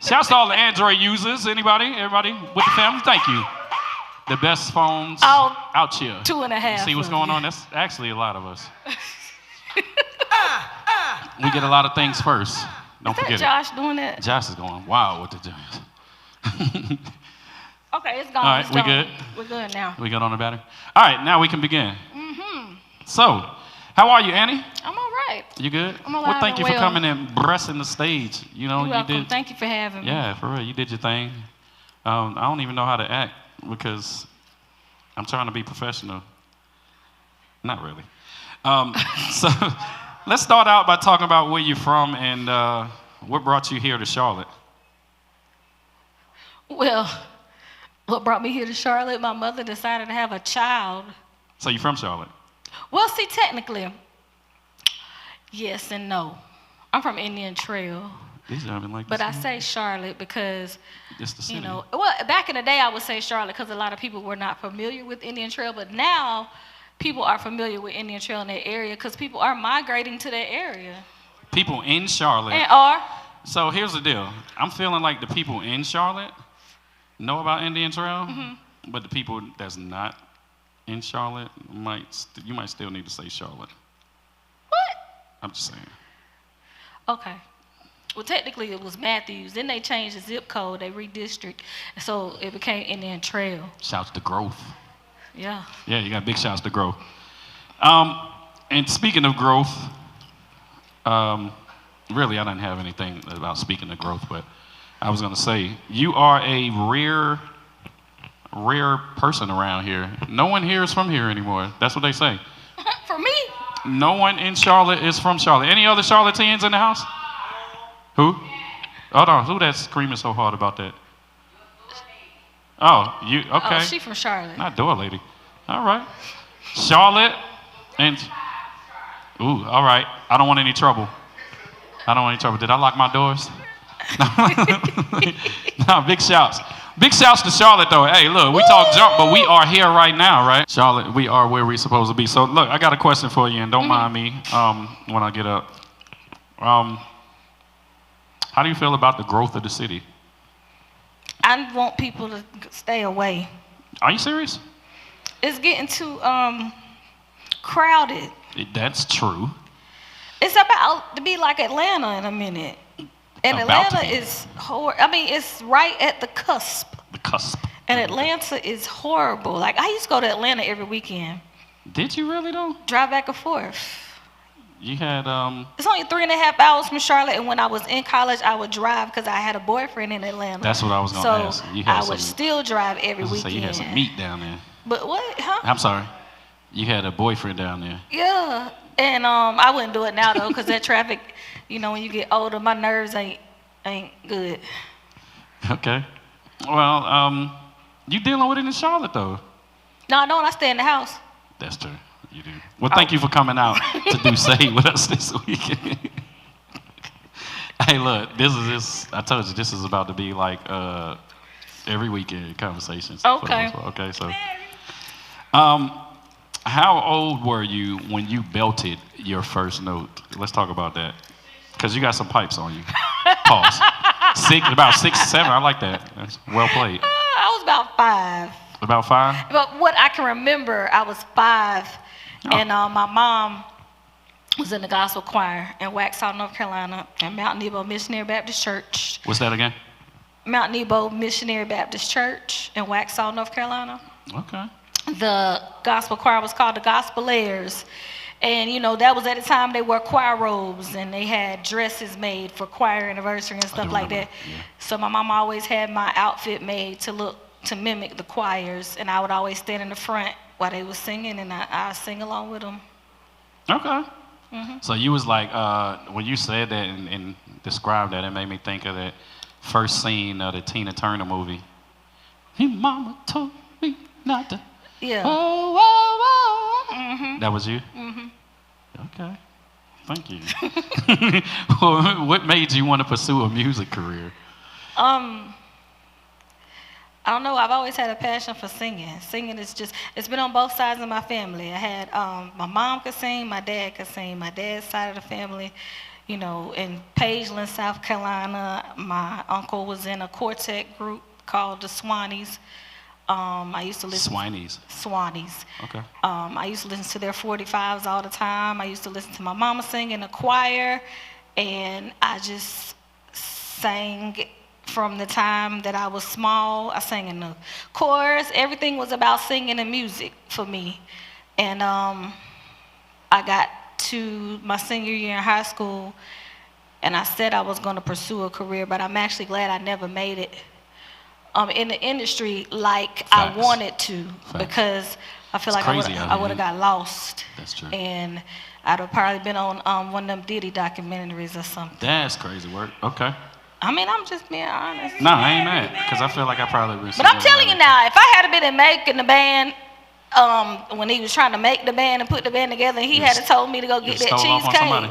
Shouts to all the Android users. Anybody? Everybody with the family? Thank you. The best phones out here. 2.5. See what's going on? That's actually a lot of us. We get a lot of things first. Don't forget it. Josh doing that? Josh is going wild with the joints. Okay, it's gone. All right, we good? We're good now. We good on the battery? All right, now we can begin. Mm-hmm. So, How are you, Annie? I'm all right. You good? I'm alive Well, thank you and for well. coming and blessing the stage. You know, You're welcome. you did. Thank you for having me. Yeah, for real, you did your thing. I don't even know how to act because I'm trying to be professional. Not really. So let's start out by talking about where you're from and what brought you here to Charlotte. Well, what brought me here to Charlotte? My mother decided to have a child. So you're from Charlotte? Well, see, technically, yes and no. I'm from Indian Trail. But I say Charlotte because, it's the city. you know, well, back in the day I would say Charlotte because a lot of people were not familiar with Indian Trail, but now people are familiar with Indian Trail in that area because people are migrating to that area. People in Charlotte. And are. So here's the deal. I'm feeling like the people in Charlotte know about Indian Trail, but the people that's not in Charlotte you might still need to say Charlotte. What? I'm just saying. Okay. Well, technically it was Matthews. Then they changed the zip code. They redistricted, so it became Indian Trail. Shouts to growth. Yeah. Yeah, you got big shouts to growth. And speaking of growth, really I didn't have anything about speaking of growth, but I was gonna say you are a rare person around here. No one here is from here anymore. That's what they say. For me? No one in Charlotte is from Charlotte. Any other Charlotteans in the house? Who? Hold on, who that's screaming so hard about that? Oh, you, okay. Oh, she from Charlotte. Not door lady. All right. Charlotte and, ooh, all right. I don't want any trouble. I don't want any trouble. Did I lock my doors? No, big shouts. Big shouts to Charlotte though. Hey, look, we talk junk, but we are here right now, right? Charlotte, we are where we're supposed to be. So look, I got a question for you, and don't mind me when I get up. How do you feel about the growth of the city? I want people to stay away. Are you serious? It's getting too crowded. That's true. It's about to be like Atlanta in a minute. And Atlanta is horrible. I mean, it's right at the cusp. The cusp. And Atlanta is horrible. Like, I used to go to Atlanta every weekend. Did you really though? Drive back and forth. You had It's only 3.5 hours from Charlotte, and when I was in college, I would drive because I had a boyfriend in Atlanta. That's what I was gonna ask. So I would still drive every weekend. So you had some meat down there. But what? Huh? I'm sorry. You had a boyfriend down there. Yeah, and I wouldn't do it now though, because that traffic, you know, when you get older, my nerves ain't good. Okay. Well, you dealing with it in Charlotte though? No, I don't. I stay in the house. That's true. You do. Well, thank you for coming out to do Say with us this weekend. Hey, look, I told you this is about to be like every weekend conversations. Okay. Okay, so. How old were you when you belted your first note? Let's talk about that. Because you got some pipes on you. Pause. About 6, 7. I like that. That's well played. I was about 5. About 5? But what I can remember, I was 5, and my mom was in the gospel choir in Waxhaw, North Carolina, at Mount Nebo Missionary Baptist Church. What's that again? Mount Nebo Missionary Baptist Church in Waxhaw, North Carolina. Okay. The gospel choir was called the Gospelers. And, you know, that was at the time they wore choir robes and they had dresses made for choir anniversary and stuff like that. Yeah. So my mom always had my outfit made to mimic the choirs, and I would always stand in the front while they were singing, and I sing along with them. Okay. So you was like, when you said that and described that, it made me think of that first scene of the Tina Turner movie. Hey, mama told me not to. Yeah. Oh, oh, oh. That was you? Okay. Thank you. Well, what made you want to pursue a music career? I don't know. I've always had a passion for singing. Singing is it's been on both sides of my family. I had, my mom could sing, my dad could sing. My dad's side of the family, you know, in Pageland, South Carolina, my uncle was in a quartet group called the Swannies. I used to listen. Swannies. Okay. I used to listen to their 45s all the time. I used to listen to my mama sing in the choir, and I just sang from the time that I was small. I sang in the chorus. Everything was about singing and music for me. And I got to my senior year in high school, and I said I was going to pursue a career, but I'm actually glad I never made it in the industry like I wanted to, because I feel like I would have got lost. That's true. And I'd have probably been on one of them Diddy documentaries or something. That's crazy work. Okay. I mean, I'm just being honest. No, I ain't mad, because I feel like I probably would. But I'm telling you now, if I had been in making the band, when he was trying to make the band and put the band together, and he had told me to go get that cheesecake,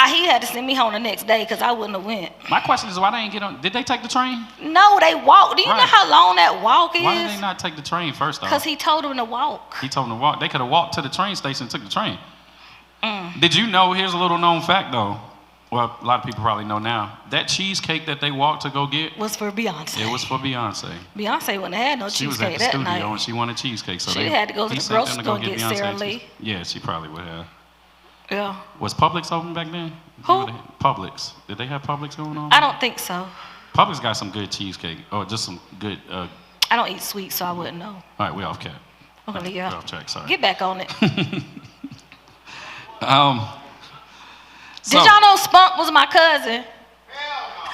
he had to send me home the next day because I wouldn't have went. My question is, why they ain't get on? Did they take the train? No, they walked. Do you know how long that walk is? Why did they not take the train first off? Because he told them to walk. He told them to walk. They could have walked to the train station and took the train. Did you know, here's a little known fact though, well, a lot of people probably know now, that cheesecake that they walked to go get was for Beyonce. It was for Beyonce. Beyonce wouldn't have had no She was cheesecake at the that studio night. and she wanted cheesecake. So She had to go to the grocery store and get Sara Lee. Yeah, she probably would have. Yeah. Was Publix open back then? Who? Publix. Did they have Publix going on? I don't think so. Publix got some good cheesecake, or just some good. I don't eat sweet, so I wouldn't know. All right, we off cap. Okay, yeah. We're off track. Sorry. Get back on it. So, did y'all know Spunk was my cousin?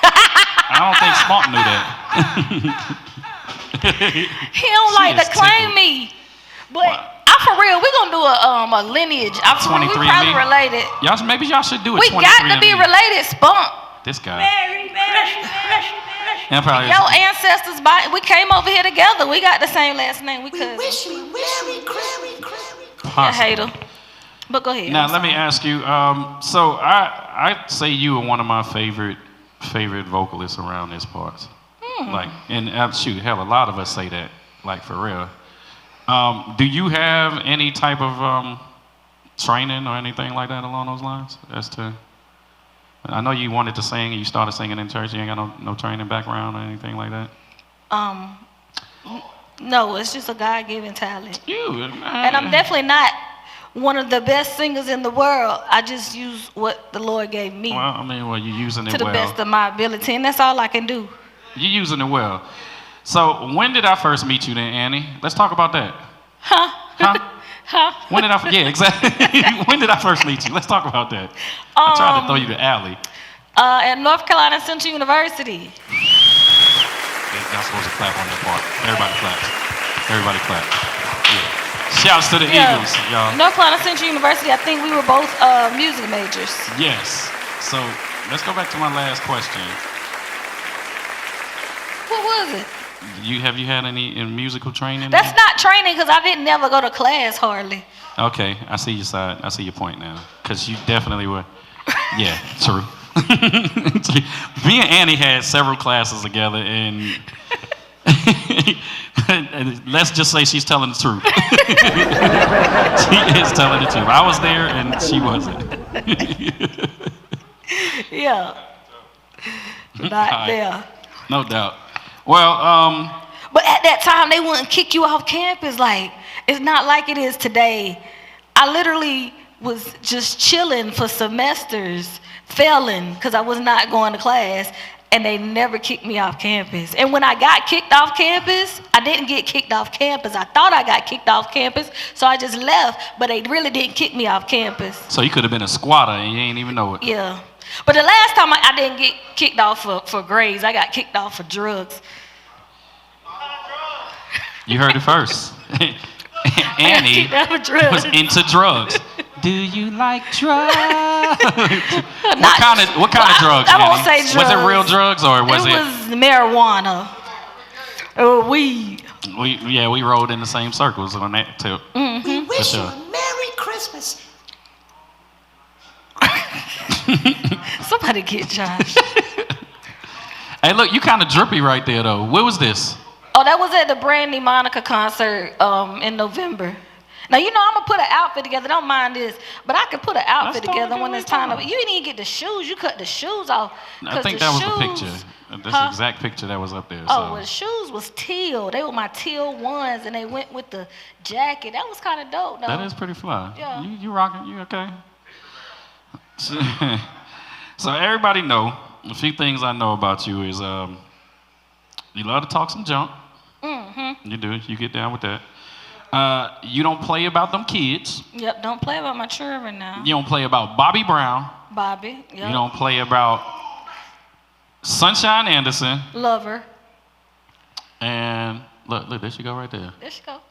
I don't think Spunk knew that. He don't like to claim me, but I'm for real. We're gonna do a lineage. I'm for real. We probably related. Maybe y'all should do it. We got to be related, Spunk. This guy. Your ancestors, we came over here together. We got the same last name. We wish you Merry Christmas. I hate him. But go ahead. Now let me ask you. So I say you are one of my favorite vocalists around this part. Like, and shoot, hell, a lot of us say that, like for real. Do you have any type of training or anything like that along those lines? As to, I know you wanted to sing and you started singing in church. You ain't got no training background or anything like that. No, it's just a God-given talent. And I'm definitely not one of the best singers in the world. I just use what the Lord gave me. Well, I mean, you're using it to the best of my ability, and that's all I can do. You're using it well. So when did I first meet you then, Annie? Let's talk about that. Huh? When did yeah, exactly. When did I first meet you? Let's talk about that. I tried to throw you to Alley. At North Carolina Central University. Y'all supposed to clap on that part. Everybody claps. Everybody clap. Yeah. Shouts to the Eagles, y'all. North Carolina Central University, I think we were both music majors. Yes. So let's go back to my last question. What was it? Have you had any musical training? That's not training because I didn't never go to class hardly. Okay, I see your side. I see your point now. Because you definitely were. Yeah, true. Me and Annie had several classes together, and let's just say she's telling the truth. She is telling the truth. I was there and she wasn't. Yeah. Not there. No doubt. Well, but at that time they wouldn't kick you off campus. Like, it's not like it is today. I literally was just chilling for semesters, failing because I was not going to class, and they never kicked me off campus. And when I got kicked off campus, I didn't get kicked off campus. I thought I got kicked off campus, so I just left, but they really didn't kick me off campus. So you could have been a squatter and you ain't even know it. Yeah. But the last time I didn't get kicked off for grades, I got kicked off for drugs. You heard it first. Annie was into drugs. Do you like drugs? what kind of drugs? I won't say drugs. Was it real drugs or was it? It was marijuana or weed. We rolled in the same circles on that tip. Mm-hmm. We wish you a Merry Christmas. Somebody get Josh. Hey, look, you kind of drippy right there, though. Where was this? Oh, that was at the Brandy Monica concert in November. Now, you know, I'm going to put an outfit together. Don't mind this. But I can put an outfit together when it's time. You didn't even get the shoes. You cut the shoes off. I think that was the picture. That's the exact picture that was up there. Oh, well, the shoes was teal. They were my teal ones, and they went with the jacket. That was kind of dope, though. That is pretty fly. Yeah. You rocking? You okay? So everybody know, a few things I know about you is you love to talk some junk. Mm-hmm. You do. You get down with that. You don't play about them kids. Yep, don't play about my children now. You don't play about Bobby Brown. Bobby, yep. You don't play about Sunshine Anderson. Love her. And look, there she go right there. There she go.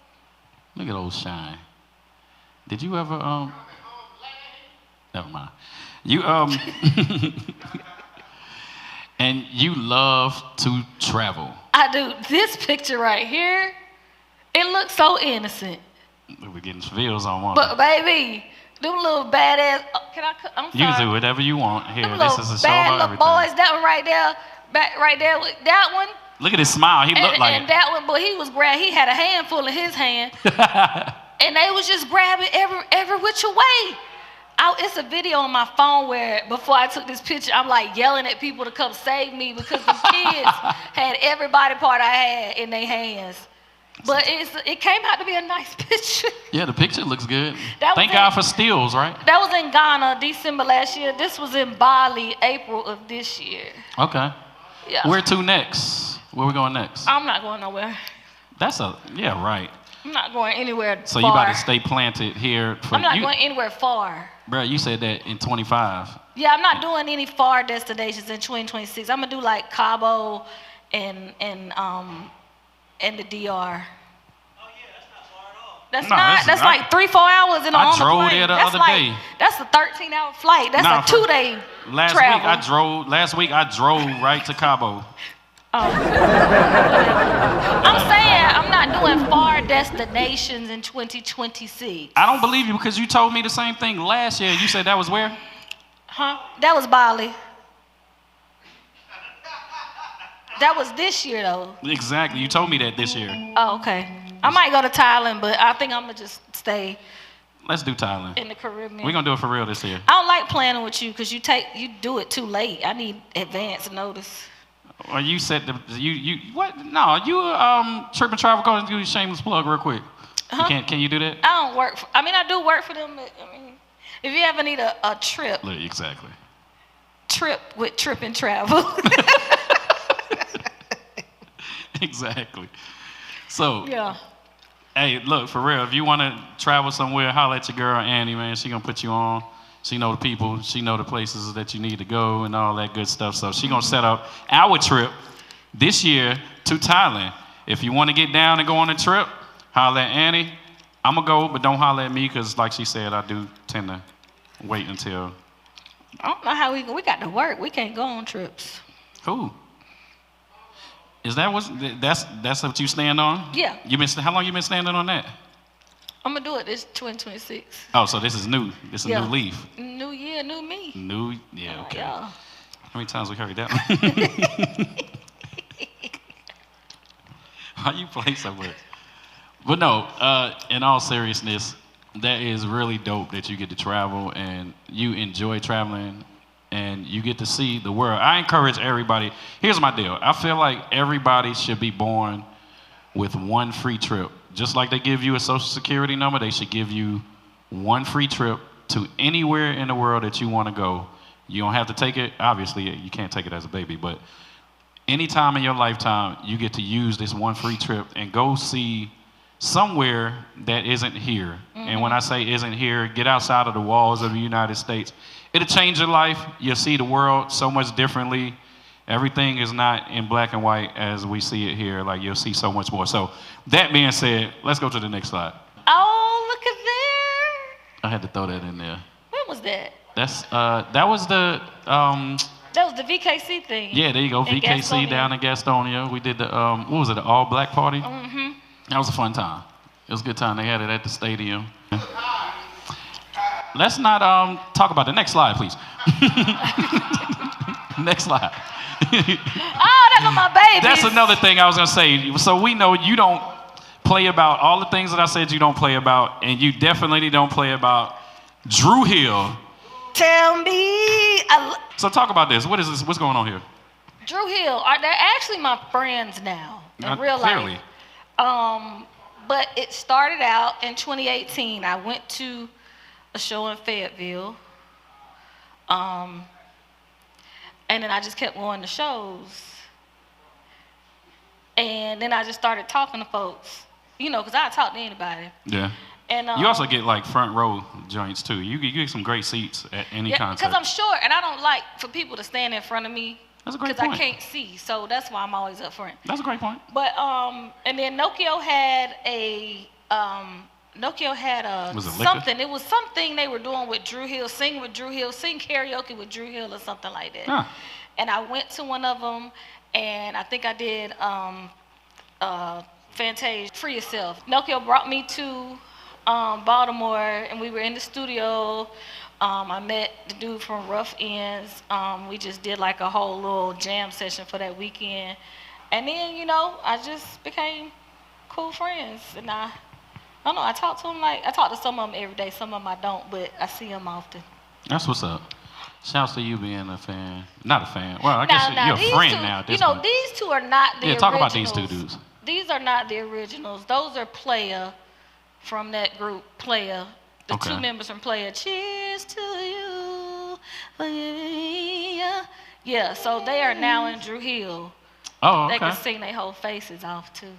Look at old Shine. Did you ever, never mind. You, and you love to travel. I do. This picture right here, it looks so innocent. We're getting feels on one. But baby, them little badass, I'm sorry. You can do whatever you want. Here, them this little is a show bad about little everything. boys, that one right there, right there, that one. Look at his smile. He looked like and it. that one, but he was he had a handful in his hand. And they was just grabbing every which way. It's a video on my phone where before I took this picture, I'm like yelling at people to come save me because the kids had every body part I had in their hands. But it came out to be a nice picture. Yeah, the picture looks good. That Thank God for stills, right? That was in Ghana, December last year. This was in Bali, April of this year. Okay. Yeah. Where to next? Where we going next? I'm not going nowhere. Yeah, right. I'm not going anywhere So far. you about to stay planted here for I'm not going anywhere far. Bro, you said that in 25. Yeah, I'm not doing any far destinations in 2026. I'm gonna do like Cabo and the DR. That's like 3-4 hours in on the plane. I drove there the other day. That's a 13-hour flight. That's a 2-day travel. Last week I drove right to Cabo. I'm saying I'm not doing far destinations in 2026. I don't believe you because you told me the same thing last year. You said that was where? Huh? That was Bali. That was this year though. Exactly. You told me that this year. Oh, okay. I might go to Thailand, but I think I'm gonna just stay. Let's do Thailand. In the Caribbean. We're gonna do it for real this year. I don't like planning with you because you do it too late. I need advance notice. Well, you said what? No, you Trip and Travel. Go and do a shameless plug real quick. Huh? Can you do that? I don't work. I do work for them. But, if you ever need a trip. Exactly. Trip with Trip and Travel. Exactly. So. Yeah. Hey, look, for real, if you want to travel somewhere, holler at your girl, Annie, man. She going to put you on. She know the people. She know the places that you need to go and all that good stuff. So she going to set up our trip this year to Thailand. If you want to get down and go on a trip, holler at Annie. I'm going to go, but don't holler at me because, like she said, I do tend to wait until. I don't know how we got to work. We can't go on trips. Who? Is that that's what you stand on? Yeah. How long you been standing on that? I'm gonna do it this 2026. Oh, so this is new. This is a new leaf. New year, new me. Yeah, okay. Yeah. How many times we heard that one? Why you play so much? But no, in all seriousness, that is really dope that you get to travel and you enjoy traveling and you get to see the world. I encourage everybody. Here's my deal. I feel like everybody should be born with one free trip. Just like they give you a social security number, they should give you one free trip to anywhere in the world that you want to go. You don't have to take it. Obviously, you can't take it as a baby, but any time in your lifetime, you get to use this one free trip and go see somewhere that isn't here. Mm-hmm. And when I say isn't here, get outside of the walls of the United States. It'll change your life. You'll see the world so much differently. Everything is not in black and white as we see it here. Like, you'll see so much more. So that being said, let's go to the next slide. Oh, look at there. I had to throw that in there. When was that? That was the that was the VKC thing. Yeah, there you go. VKC Gastonia. Down in Gastonia. We did the what was it, the all black party? Mm-hmm. That was a fun time. It was a good time. They had it at the stadium. Let's not talk about the next slide, please. Next slide. Oh, that's on my baby. That's another thing I was gonna say. So we know you don't play about all the things that I said you don't play about, and you definitely don't play about Drew Hill. Tell me. So talk about this. What is this? What's going on here? Drew Hill. They're actually my friends now in real clearly. life. But it started out in 2018. I went to a show in Fayetteville. And then I just kept going to shows. And then I just started talking to folks. you know, because I talk to anybody. Yeah. And you also get like front row joints too. You get some great seats at any concert. Because I'm short, and I don't like for people to stand in front of me. That's a great point. Because I can't see, so that's why I'm always up front. That's a great point. But and then Nokia had a was it something. It was something they were doing with Drew Hill, sing karaoke with Drew Hill or something like that. Huh. And I went to one of them, and I think I did Fantasia, Free Yourself. Nokia brought me to Baltimore, and we were in the studio. I met the dude from Rough Ends. We just did like a whole little jam session for that weekend. And then, you know, I just became cool friends. And I don't know, I talk to them I talk to some of them every day. Some of them I don't, but I see them often. That's what's up. Shouts to you being a fan. Not a fan. Well, I guess you're a friend now at this point. You know, point. these two are not the originals. Talk about these two dudes. These are not the originals. Those are Playa from that group, Playa. The two members from Playa. Cheers to you. Yeah, so they are now in Drew Hill. Oh, okay. They can sing their whole faces off, too.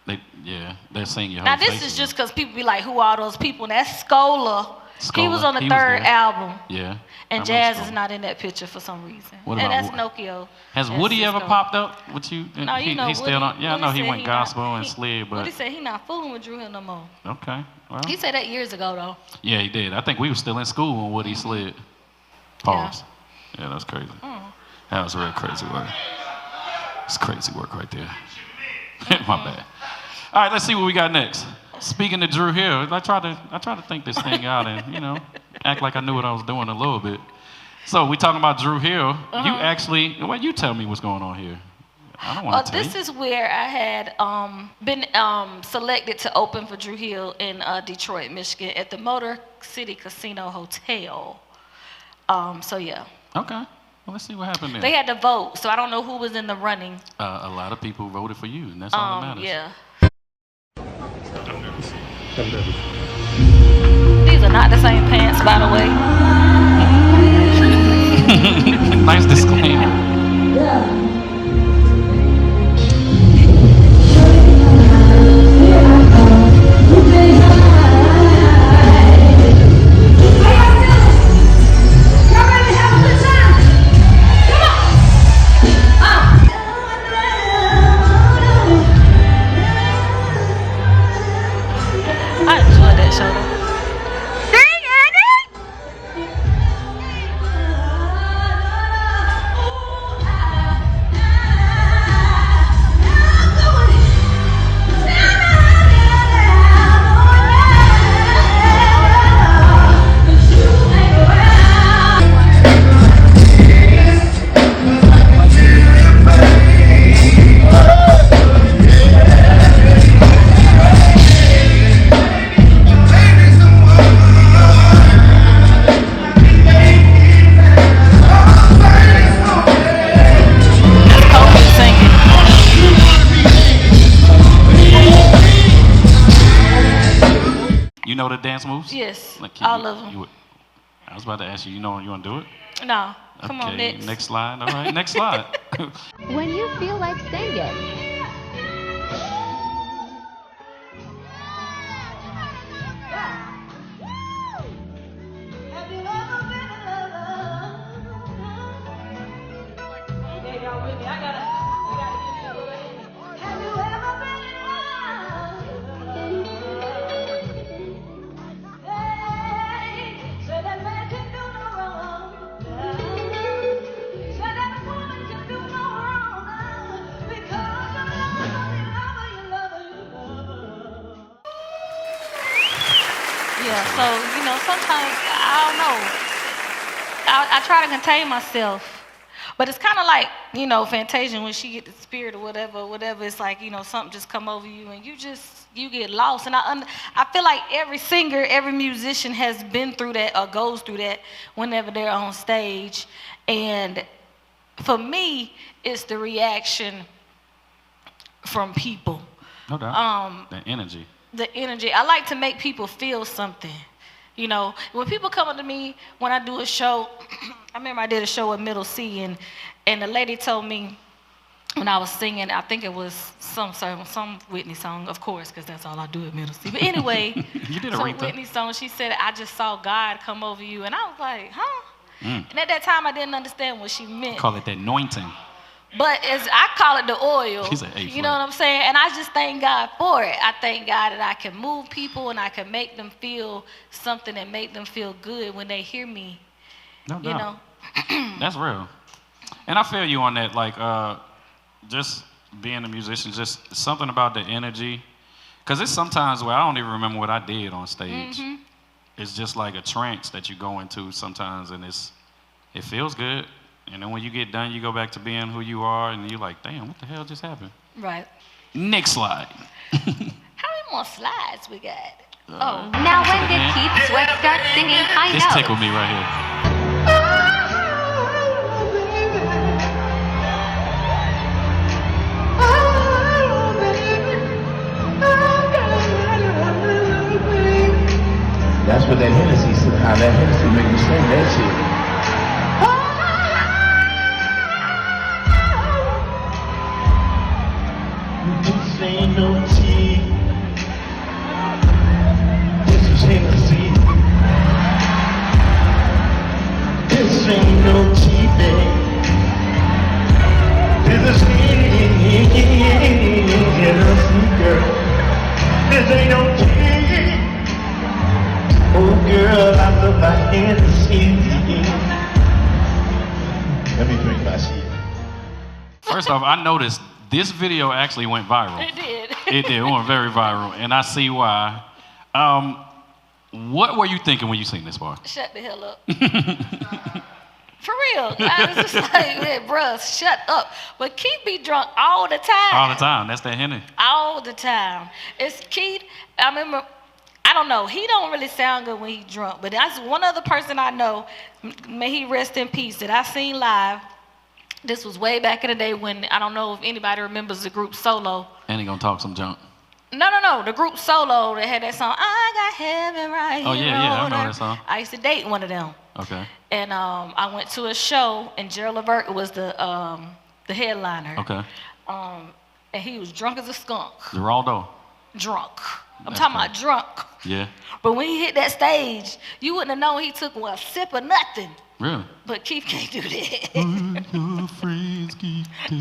They're singing your whole Now, this faces is just because people be like, who are those people? And that's Scola. He was on the third album. Yeah. And Jazz is not in that picture for some reason. What and about that's Nokia. Has Woody ever popped up with you? No, you know he's Woody, still on. Yeah, I know he went gospel and slid, slid, but Woody said he not fooling with Drew Hill no more. Okay. Well. He said that years ago though. Yeah, he did. I think we were still in school when Woody slid. Pause. Yeah, that's crazy. That was real crazy work. It's crazy work right there. My bad. All right, let's see what we got next. Speaking to Drew Hill, I tried to think this thing out and, you know, act like I knew what I was doing a little bit. So we talking about Drew Hill. You actually, well, you tell me what's going on here. I don't want to tell you. This is where I had been selected to open for Drew Hill in Detroit, Michigan at the Motor City Casino Hotel. So yeah. Okay. Well, let's see what happened there. They had to vote, so I don't know who was in the running. A lot of people voted for you, and that's all that matters. Yeah. These are not the same pants, by the way. Nice disclaimer. I enjoyed that show though. You know the dance moves? Yes, all of them. I was about to ask you, you want to do it? No, come on, next slide. All right, next slide. When you feel like singing. Yeah, so, you know, sometimes, I don't know. I try to contain myself. But it's kind of like, you know, Fantasia, when she get the spirit or whatever, it's like, you know, something just come over you and you get lost. And I feel like every singer, every musician has been through that or goes through that whenever they're on stage. And for me, it's the reaction from people. No doubt. The energy. The energy. I like to make people feel something. You know, when people come up to me when I do a show, I remember I did a show at Middle C, and the lady told me, when I was singing, I think it was some Whitney song, of course, because that's all I do at Middle C. But anyway, you did some Whitney song, she said, I just saw God come over you. And I was like, huh? And at that time, I didn't understand what she meant. Call it the anointing. But I call it the oil. She's an you know what I'm saying? And I just thank God for it. I thank God that I can move people and I can make them feel something and make them feel good when they hear me. No doubt. You know? That's real. And I feel you on that. Like, just being a musician, just something about the energy. Because it's sometimes where I don't even remember what I did on stage. It's just like a trance that you go into sometimes, and it feels good. And then when you get done, you go back to being who you are, and you're like, damn, what the hell just happened? Right. Next slide. How many more slides we got? Now when did Keith Sweat start singing high notes? This tickled me right here. That's what that Hennessy, how that Hennessy make you sing that shit. This ain't no tea. This is Hennessy. This ain't no tea, babe. This is Hennessy, girl. This ain't no tea. Oh girl, I love my Hennessy. Let me drink my seat. First off, I noticed this video actually went viral. It did. It did. It went very viral, and I see why. What were you thinking when you seen this part? Shut the hell up. For real. I was just like, man, bruh, shut up. But Keith be drunk all the time. All the time. That's that Henny. All the time. It's Keith. I remember, I don't know. He don't really sound good when he drunk. But that's one other person I know, may he rest in peace, that I seen live. This was way back in the day when, I don't know if anybody remembers the group Solo. And he gonna talk some junk. No. The group Solo, they had that song, I Got Heaven Right Here. Oh, yeah, I know that song. I used to date one of them. Okay. And I went to a show, and Gerald Levert was the headliner. Okay. And he was drunk as a skunk. Geraldo. Drunk. I'm talking about drunk. Yeah. But when he hit that stage, you wouldn't have known he took one sip of nothing. Really? But Keith can't do that.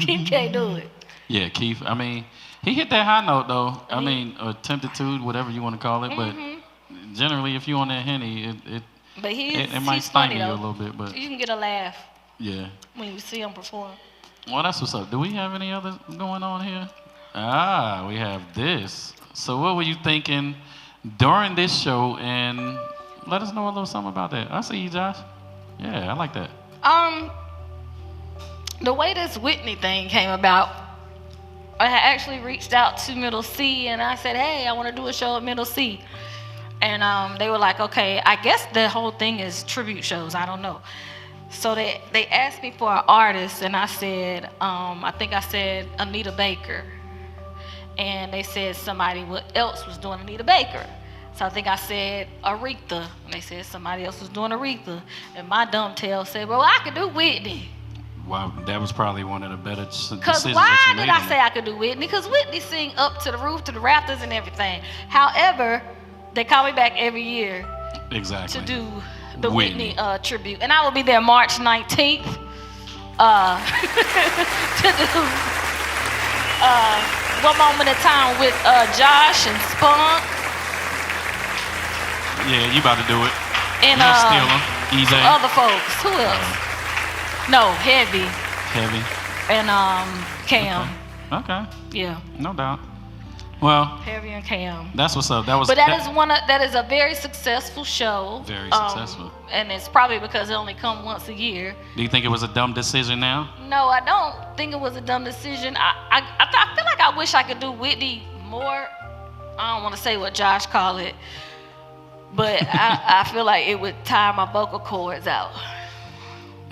Keith can't do it. Yeah, Keith. I mean, he hit that high note though. I mean, attempted to, whatever you want to call it. But generally, if you on that Henny, it might stymie you a little bit. But you can get a laugh. Yeah. When you see him perform. Well, that's what's up. Do we have any others going on here? Ah, we have this. So what were you thinking during this show? And let us know a little something about that. I see you, Josh. Yeah, I like that. The way this Whitney thing came about, I had actually reached out to Middle C and I said, hey, I want to do a show at Middle C. And they were like, okay, I guess the whole thing is tribute shows. I don't know. So they asked me for an artist, and I said, I think I said Anita Baker. And they said somebody else was doing Anita Baker. So I think I said Aretha. And they said somebody else was doing Aretha. And my dumb tail said, well, I could do Whitney. Wow, that was probably one of the better decisions Because why did I say I could do Whitney? Because Whitney sing up to the roof, to the rafters and everything. However, they call me back every year to do the Whitney tribute. And I will be there March 19th to do One Moment in Time with Josh and Spunk. Yeah, you about to do it. And Easy. Other folks. Who else? No, Heavy. Heavy. And Cam. Okay. Yeah. No doubt. Well, Heavy and Cam. That's what's up. But that is a very successful show. Very successful. And it's probably because it only comes once a year. Do you think it was a dumb decision now? No, I don't think it was a dumb decision. I feel like I wish I could do Whitney more. I don't want to say what Josh called it, but I feel like it would tire my vocal cords out.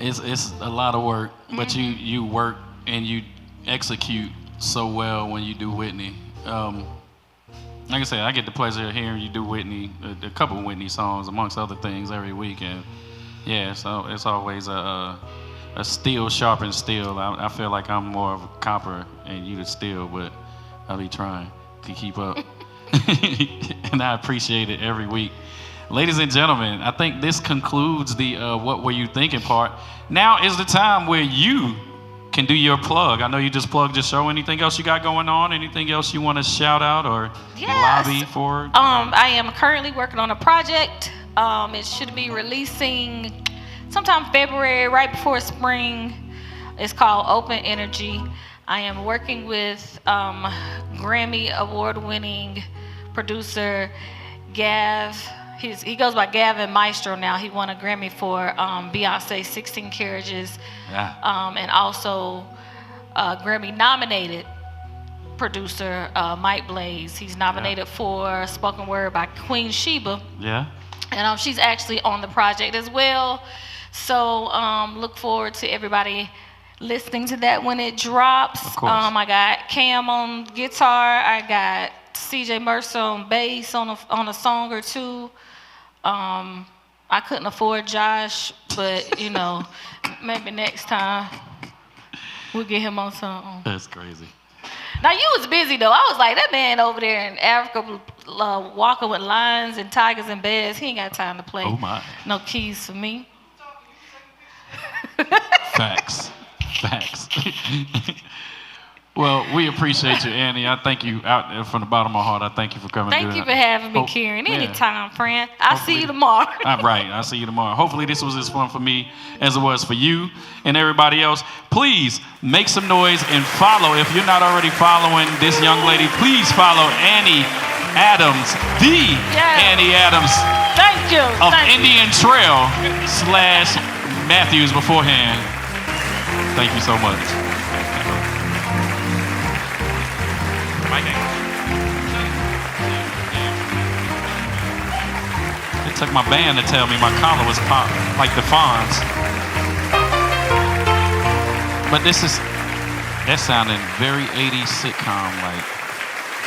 It's a lot of work, but you work and you execute so well when you do Whitney. Like I said, I get the pleasure of hearing you do Whitney, a couple of Whitney songs amongst other things every week, and yeah, so it's always a a steel sharpens steel. I feel like I'm more of a copper and you the steel, but I'll be trying to keep up. And I appreciate it every week. Ladies and gentlemen, I think this concludes the what were you thinking part. Now is the time where you can do your plug. I know you just plugged your show. Anything else you got going on? Anything else you want to shout out or lobby for? I am currently working on a project. It should be releasing sometime February, right before spring. It's called Open Energy. I am working with Grammy Award winning producer Gav. He goes by Gavin Maestro now. He won a Grammy for Beyonce's 16 Carriages. Yeah. And also Grammy nominated producer Mike Blaze. He's nominated for Spoken Word by Queen Sheba. Yeah. And she's actually on the project as well. So look forward to everybody listening to that when it drops. Of course. I got Cam on guitar. I got CJ Mercer on bass on a song or two. I couldn't afford Josh, but you know, maybe next time we'll get him on something. That's crazy. Now you was busy though. I was like, that man over there in Africa walking with lions and tigers and bears. He ain't got time to play. Oh my. No keys for me. Facts. Facts. Well, we appreciate you, Annie. I thank you out there from the bottom of my heart. I thank you for coming. Thank you for having me, Kyran. Anytime, friend. I'll see you tomorrow. Right, I'll see you tomorrow. Hopefully this was as fun for me as it was for you and everybody else. Please make some noise and follow. If you're not already following this young lady, please follow Annie Adams, Annie Adams. Thank you. Of Indian Trail / Matthews beforehand. Thank you so much. It took my band to tell me my collar was popped, like the Fonz. But that sounded very 80s sitcom like.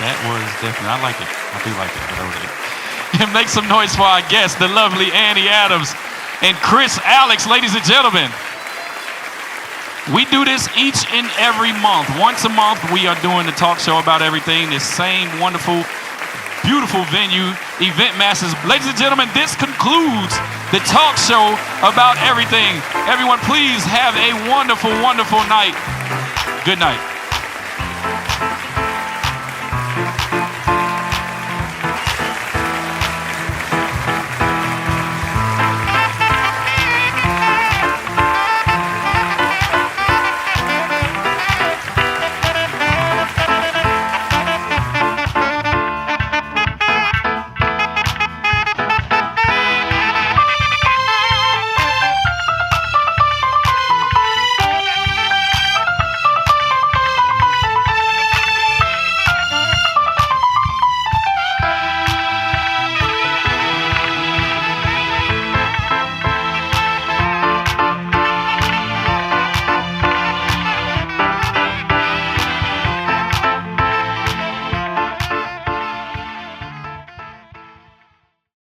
That was definitely, I like it. I do like it. And make some noise for our guests, the lovely Annie Adams and Chris Alex, ladies and gentlemen. We do this each and every month. Once a month, we are doing the talk show about everything. This same wonderful, beautiful venue, Event Masters. Ladies and gentlemen, this concludes the talk show about everything. Everyone, please have a wonderful, wonderful night. Good night.